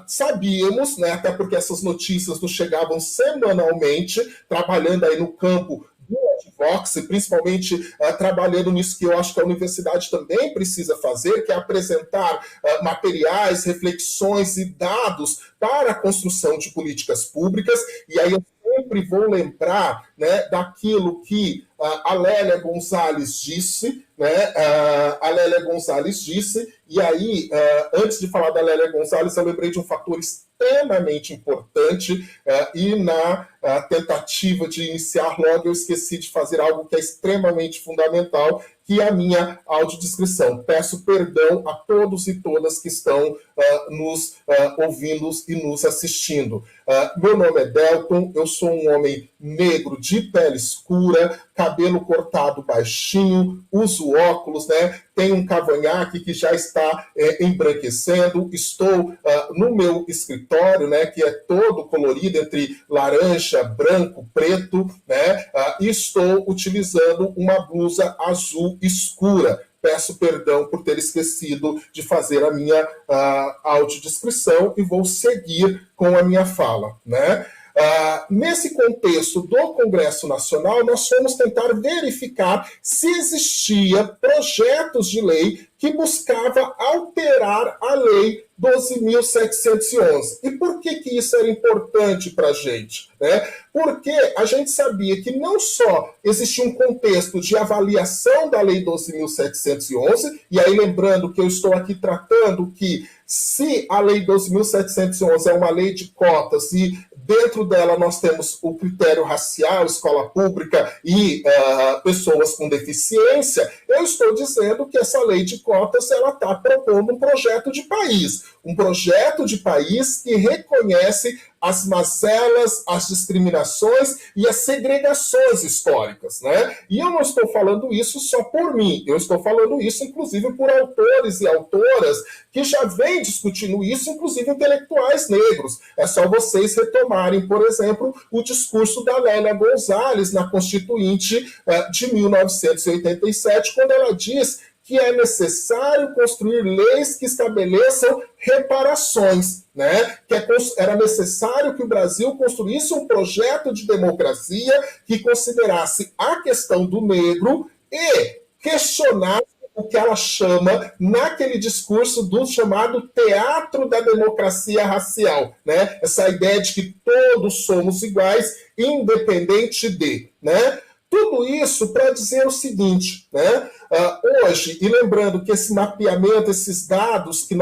sabíamos, né, até porque essas notícias nos chegavam semanalmente, trabalhando aí no campo do Advox, principalmente trabalhando nisso que eu acho que a universidade também precisa fazer, que é apresentar materiais, reflexões e dados para a construção de políticas públicas. E aí eu sempre vou lembrar, né, daquilo que a Lélia Gonzalez disse, né? A Lélia Gonzalez disse, e aí, antes de falar da Lélia Gonzalez, eu lembrei de um fator extremamente importante, e na tentativa de iniciar logo eu esqueci de fazer algo que é extremamente fundamental, que é a minha audiodescrição. Peço perdão a todos e todas que estão nos ouvindo e nos assistindo. Meu nome é Delton, eu sou um homem negro de pele escura, cabelo cortado baixinho, uso óculos, né? Tenho um cavanhaque que já está embranquecendo, estou no meu escritório, né, que é todo colorido entre laranja, branco, preto, né? E estou utilizando uma blusa azul escura. Peço perdão por ter esquecido de fazer a minha audiodescrição e vou seguir com a minha fala, né? Nesse contexto do Congresso Nacional, nós fomos tentar verificar se existia projetos de lei que buscava alterar a Lei 12.711. E por que isso era importante para a gente? Né? Porque a gente sabia que não só existia um contexto de avaliação da Lei 12.711, e aí lembrando que eu estou aqui tratando que se a Lei 12.711 é uma lei de cotas e dentro dela nós temos o critério racial, escola pública e pessoas com deficiência, eu estou dizendo que essa lei de cotas ela está propondo um projeto de país que reconhece as mazelas, as discriminações e as segregações históricas, né? E eu não estou falando isso só por mim, eu estou falando isso, inclusive, por autores e autoras que já vêm discutindo isso, inclusive intelectuais negros. É só vocês retomarem, por exemplo, o discurso da Lélia Gonzalez na Constituinte de 1987, quando ela diz que é necessário construir leis que estabeleçam reparações, né? Era necessário que o Brasil construísse um projeto de democracia que considerasse a questão do negro e questionasse o que ela chama, naquele discurso do chamado teatro da democracia racial, né? Essa ideia de que todos somos iguais, independente de, né? Tudo isso para dizer o seguinte, né? Hoje, e lembrando que esse mapeamento, esses dados que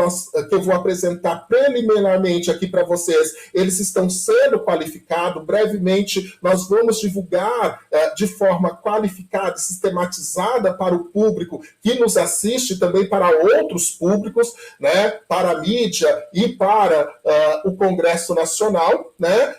eu vou apresentar preliminarmente aqui para vocês, eles estão sendo qualificados. Brevemente, nós vamos divulgar de forma qualificada e sistematizada para o público que nos assiste, também para outros públicos, né? Para a mídia e para o Congresso Nacional, né?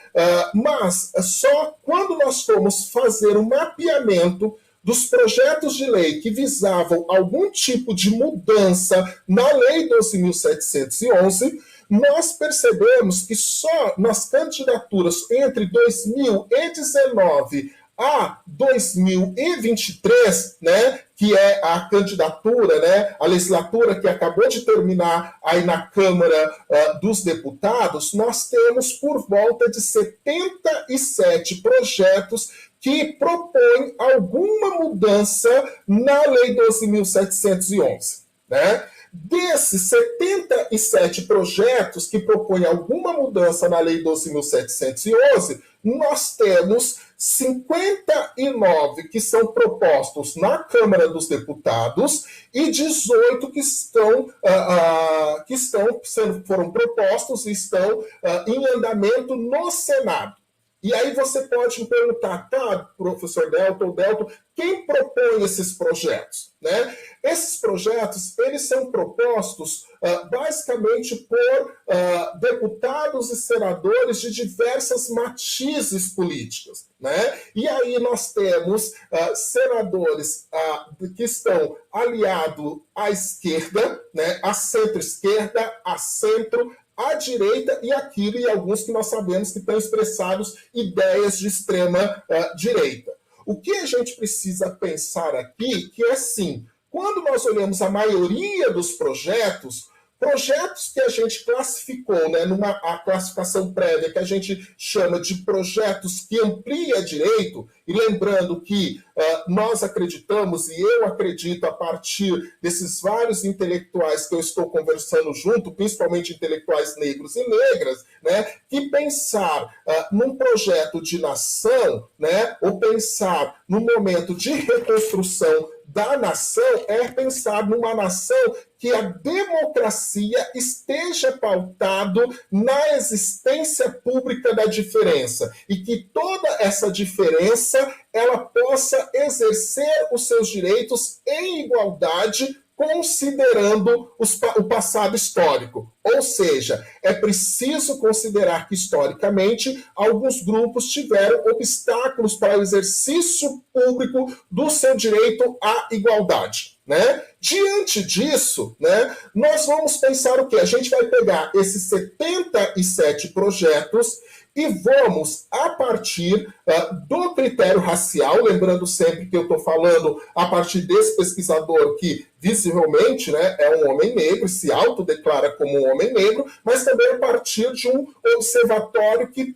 Mas só quando nós formos fazer um mapeamento dos projetos de lei que visavam algum tipo de mudança na Lei 12.711, nós percebemos que só nas candidaturas entre 2019 a 2023, né, que é a candidatura, né, a legislatura que acabou de terminar aí na Câmara dos Deputados, nós temos por volta de 77 projetos que propõem alguma mudança na Lei 12.711, né? Desses 77 projetos que propõem alguma mudança na Lei 12.711, nós temos 59 que são propostos na Câmara dos Deputados e 18 que foram propostos e estão em andamento no Senado. E aí você pode me perguntar, tá, professor Delton, quem propõe esses projetos? Né? Esses projetos, eles são propostos basicamente por deputados e senadores de diversas matizes políticas. Né? E aí nós temos senadores que estão aliados à esquerda, né? À centro-esquerda, à centro, à direita e alguns que nós sabemos que estão expressados ideias de extrema direita. O que a gente precisa pensar aqui, que é assim, quando nós olhamos a maioria dos projetos que a gente classificou, né, a classificação prévia que a gente chama de projetos que amplia direito, e lembrando que nós acreditamos, e eu acredito a partir desses vários intelectuais que eu estou conversando junto, principalmente intelectuais negros e negras, né, que pensar num projeto de nação, né, ou pensar num momento de reconstrução da nação é pensar numa nação que a democracia esteja pautado na existência pública da diferença e que toda essa diferença ela possa exercer os seus direitos em igualdade, considerando o passado histórico. Ou seja, é preciso considerar que, historicamente, alguns grupos tiveram obstáculos para o exercício público do seu direito à igualdade. Né? Diante disso, né, nós vamos pensar o quê? A gente vai pegar esses 77 projetos e vamos, a partir do critério racial, lembrando sempre que eu estou falando a partir desse pesquisador que visivelmente, né, é um homem negro, se autodeclara como um homem negro, mas também a partir de um observatório que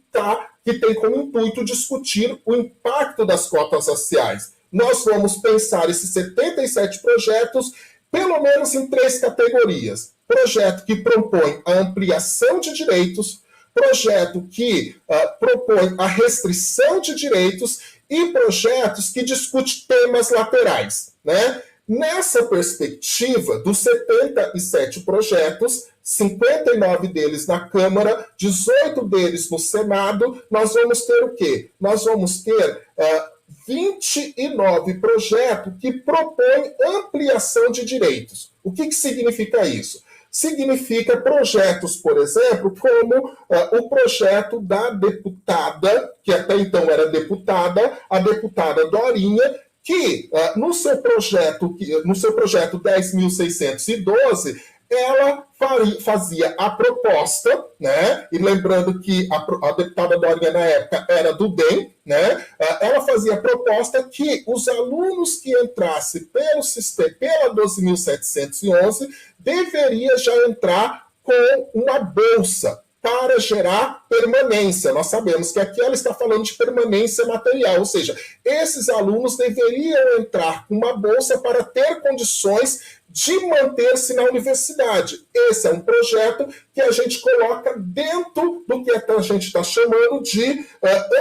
tem como intuito discutir o impacto das cotas raciais. Nós vamos pensar esses 77 projetos pelo menos em 3 categorias. Projeto que propõe a ampliação de direitos, projeto que propõe a restrição de direitos e projetos que discutem temas laterais. Né? Nessa perspectiva, dos 77 projetos, 59 deles na Câmara, 18 deles no Senado, nós vamos ter o quê? Nós vamos ter 29 projetos que propõem ampliação de direitos. O que significa isso? Significa projetos, por exemplo, como o projeto da deputada, que até então era deputada, a deputada Dorinha, que no seu projeto 10.612, ela fazia a proposta, né? E lembrando que a deputada Dorinha, na época, era do DEM, né? Ela fazia a proposta que os alunos que entrassem pelo sistema, pela 12.711, deveria já entrar com uma bolsa para gerar permanência. Nós sabemos que aqui ela está falando de permanência material, ou seja, esses alunos deveriam entrar com uma bolsa para ter condições de manter-se na universidade. Esse é um projeto que a gente coloca dentro do que a gente está chamando de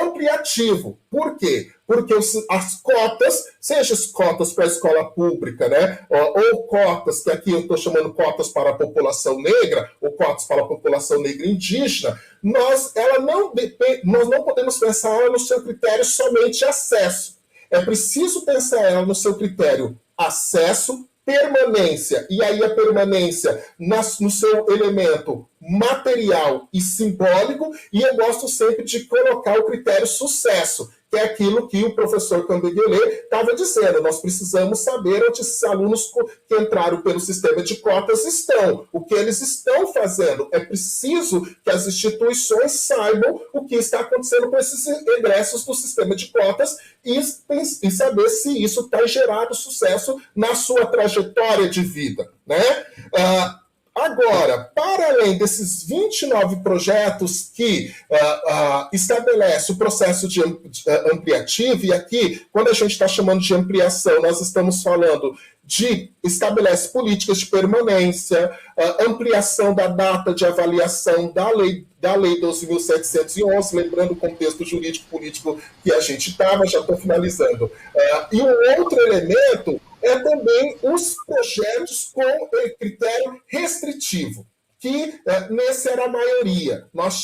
ampliativo. Por quê? Porque as cotas, seja as cotas para a escola pública, né, ou cotas, que aqui eu estou chamando cotas para a população negra, ou cotas para a população negra indígena, nós não podemos pensar ela no seu critério somente acesso. É preciso pensar ela no seu critério acesso, permanência, e aí a permanência no seu elemento material e simbólico, e eu gosto sempre de colocar o critério sucesso, que é aquilo que o professor Candeguele estava dizendo. Nós precisamos saber onde esses alunos que entraram pelo sistema de cotas estão, o que eles estão fazendo. É preciso que as instituições saibam o que está acontecendo com esses egressos do sistema de cotas e saber se isso está gerando sucesso na sua trajetória de vida. Né? Agora, para além desses 29 projetos que estabelece o processo de ampliativo, e aqui, quando a gente está chamando de ampliação, nós estamos falando de estabelece políticas de permanência, ampliação da data de avaliação da lei 12.711, lembrando o contexto jurídico-político que a gente estava, já estou finalizando. E um outro elemento é também os projetos com critério restritivo. que nesse era a maioria. Nós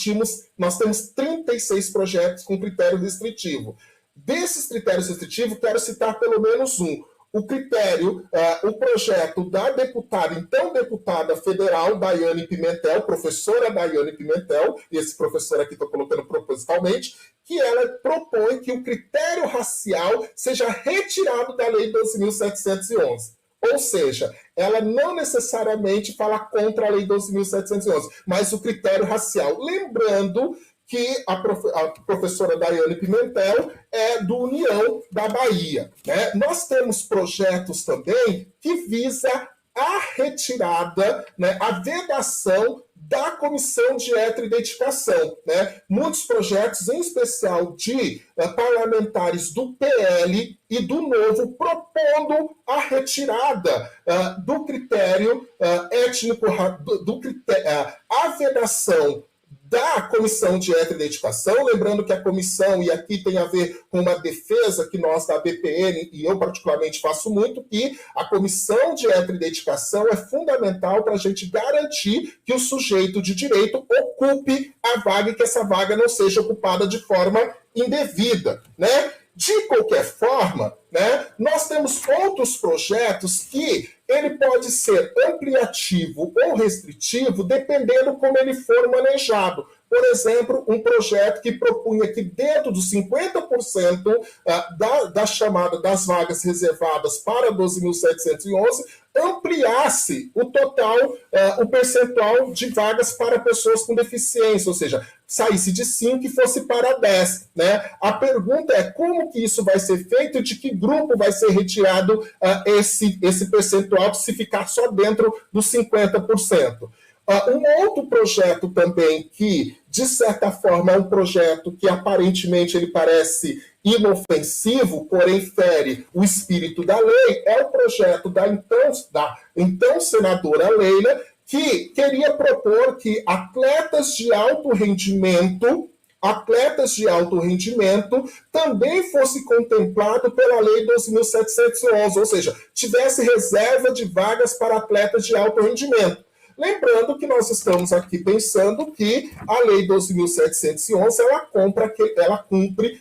temos 36 projetos com critério restritivo. Desses critérios restritivos, quero citar pelo menos um. O projeto da deputada federal Daiane Pimentel, professora Daiane Pimentel, e esse professor aqui estou colocando propositalmente, que ela propõe que o critério racial seja retirado da Lei 12.711. Ou seja, ela não necessariamente fala contra a Lei 12.711, mas o critério racial. Lembrando que a professora Daiane Pimentel é do União da Bahia, né? Nós temos projetos também que visa a retirada, né, a vedação da Comissão de Heteroidentificação, né? Muitos projetos, em especial de parlamentares do PL e do Novo, propondo a retirada do critério étnico, a vedação da Comissão de Heteroidentificação, lembrando que a comissão, e aqui tem a ver com uma defesa que nós da BPN, e eu particularmente faço muito, que a Comissão de Heteroidentificação é fundamental para a gente garantir que o sujeito de direito ocupe a vaga e que essa vaga não seja ocupada de forma indevida, né? De qualquer forma, né, nós temos outros projetos que ele pode ser ampliativo ou restritivo, dependendo como ele for manejado. Por exemplo, um projeto que propunha que dentro dos 50% da chamada das vagas reservadas para 12.711, ampliasse o total, o percentual de vagas para pessoas com deficiência, ou seja, saísse de 5 e fosse para 10. Né? A pergunta é como que isso vai ser feito e de que grupo vai ser retirado esse percentual se ficar só dentro dos 50%. Um outro projeto também que, de certa forma, é um projeto que aparentemente ele parece inofensivo, porém fere o espírito da lei, é o projeto da então senadora Leila, que queria propor que atletas de alto rendimento também fosse contemplado pela Lei 12.711, ou seja, tivesse reserva de vagas para atletas de alto rendimento. Lembrando que nós estamos aqui pensando que a Lei 12.711,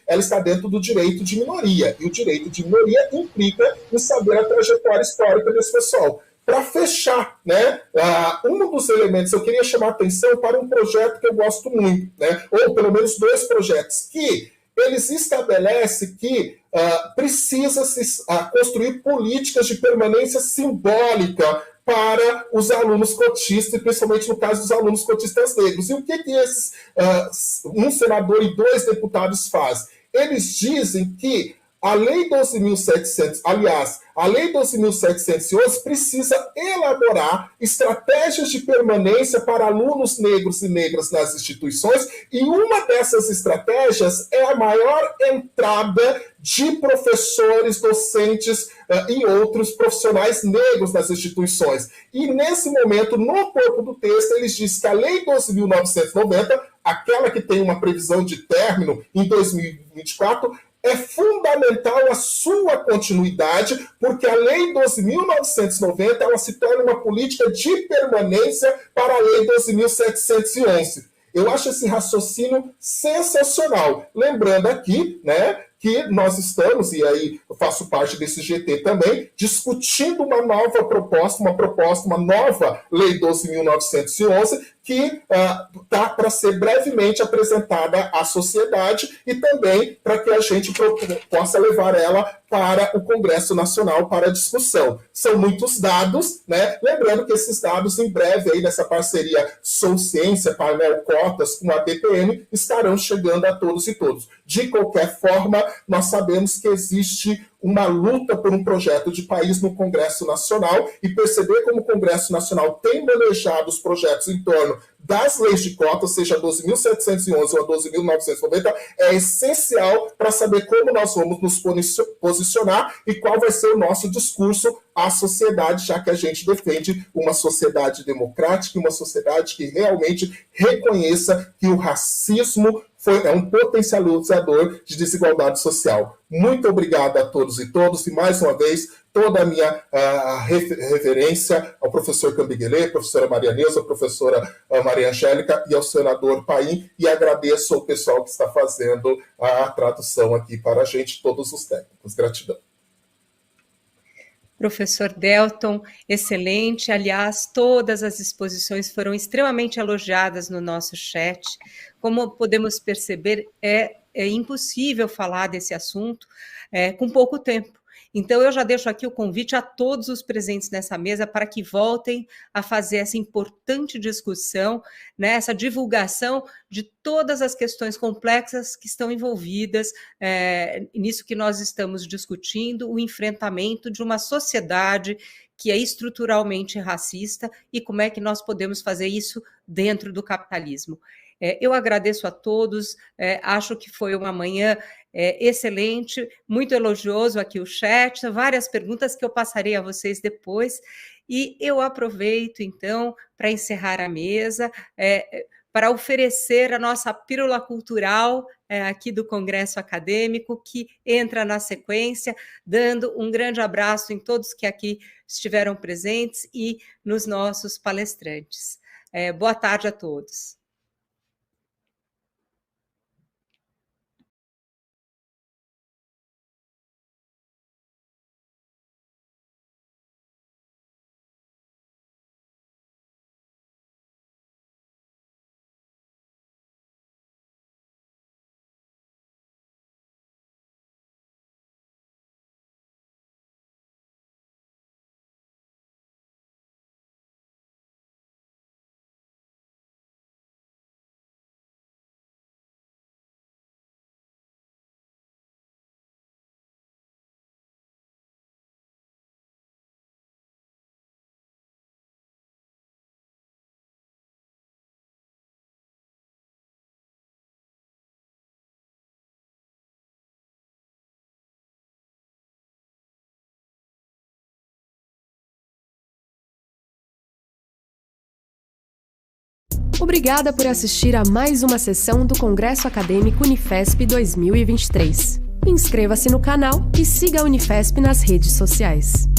ela está dentro do direito de minoria, e o direito de minoria implica em saber a trajetória histórica desse pessoal. Para fechar, né, um dos elementos, eu queria chamar a atenção para um projeto que eu gosto muito, né, ou pelo menos 2 projetos, que eles estabelecem que precisa-se construir políticas de permanência simbólica para os alunos cotistas, principalmente no caso dos alunos cotistas negros. E o que esses um senador e 2 deputados fazem? Eles dizem que a Lei 12.711 precisa elaborar estratégias de permanência para alunos negros e negras nas instituições, e uma dessas estratégias é a maior entrada de professores, docentes e outros profissionais negros nas instituições. E nesse momento, no corpo do texto, eles dizem que a Lei 12.990, aquela que tem uma previsão de término em 2024, é fundamental a sua continuidade, porque a Lei 12.990 ela se torna uma política de permanência para a Lei 12.711. Eu acho esse raciocínio sensacional. Lembrando aqui, né, que nós estamos, e aí eu faço parte desse GT também, discutindo uma nova proposta, uma nova Lei 12.911, que está para ser brevemente apresentada à sociedade e também para que a gente possa levar ela para o Congresso Nacional para discussão. São muitos dados, né? Lembrando que esses dados, em breve, aí nessa parceria Sou Ciência, Painel Cotas com a BPN, estarão chegando a todos e todos. De qualquer forma, nós sabemos que existe uma luta por um projeto de país no Congresso Nacional e perceber como o Congresso Nacional tem manejado os projetos em torno das leis de cotas, seja a 12.711 ou a 12.990, é essencial para saber como nós vamos nos posicionar e qual vai ser o nosso discurso à sociedade, já que a gente defende uma sociedade democrática, uma sociedade que realmente reconheça que o racismo é um potencializador de desigualdade social. Muito obrigado a todos e todas, e mais uma vez, toda a minha reverência ao professor Cambiguelê, professora Maria Neuza, professora Maria Angélica e ao senador Paim, e agradeço ao pessoal que está fazendo a tradução aqui para a gente, todos os técnicos. Gratidão. Professor Delton, excelente. Aliás, todas as exposições foram extremamente elogiadas no nosso chat. Como podemos perceber, é impossível falar desse assunto com pouco tempo. Então, eu já deixo aqui o convite a todos os presentes nessa mesa para que voltem a fazer essa importante discussão, né, essa divulgação de todas as questões complexas que estão envolvidas nisso que nós estamos discutindo, o enfrentamento de uma sociedade que é estruturalmente racista e como é que nós podemos fazer isso dentro do capitalismo. Eu agradeço a todos, acho que foi uma manhã excelente, muito elogioso aqui o chat, várias perguntas que eu passarei a vocês depois, e eu aproveito, então, para encerrar a mesa, para oferecer a nossa pílula cultural aqui do Congresso Acadêmico, que entra na sequência, dando um grande abraço em todos que aqui estiveram presentes e nos nossos palestrantes. Boa tarde a todos. Obrigada por assistir a mais uma sessão do Congresso Acadêmico Unifesp 2023. Inscreva-se no canal e siga a Unifesp nas redes sociais.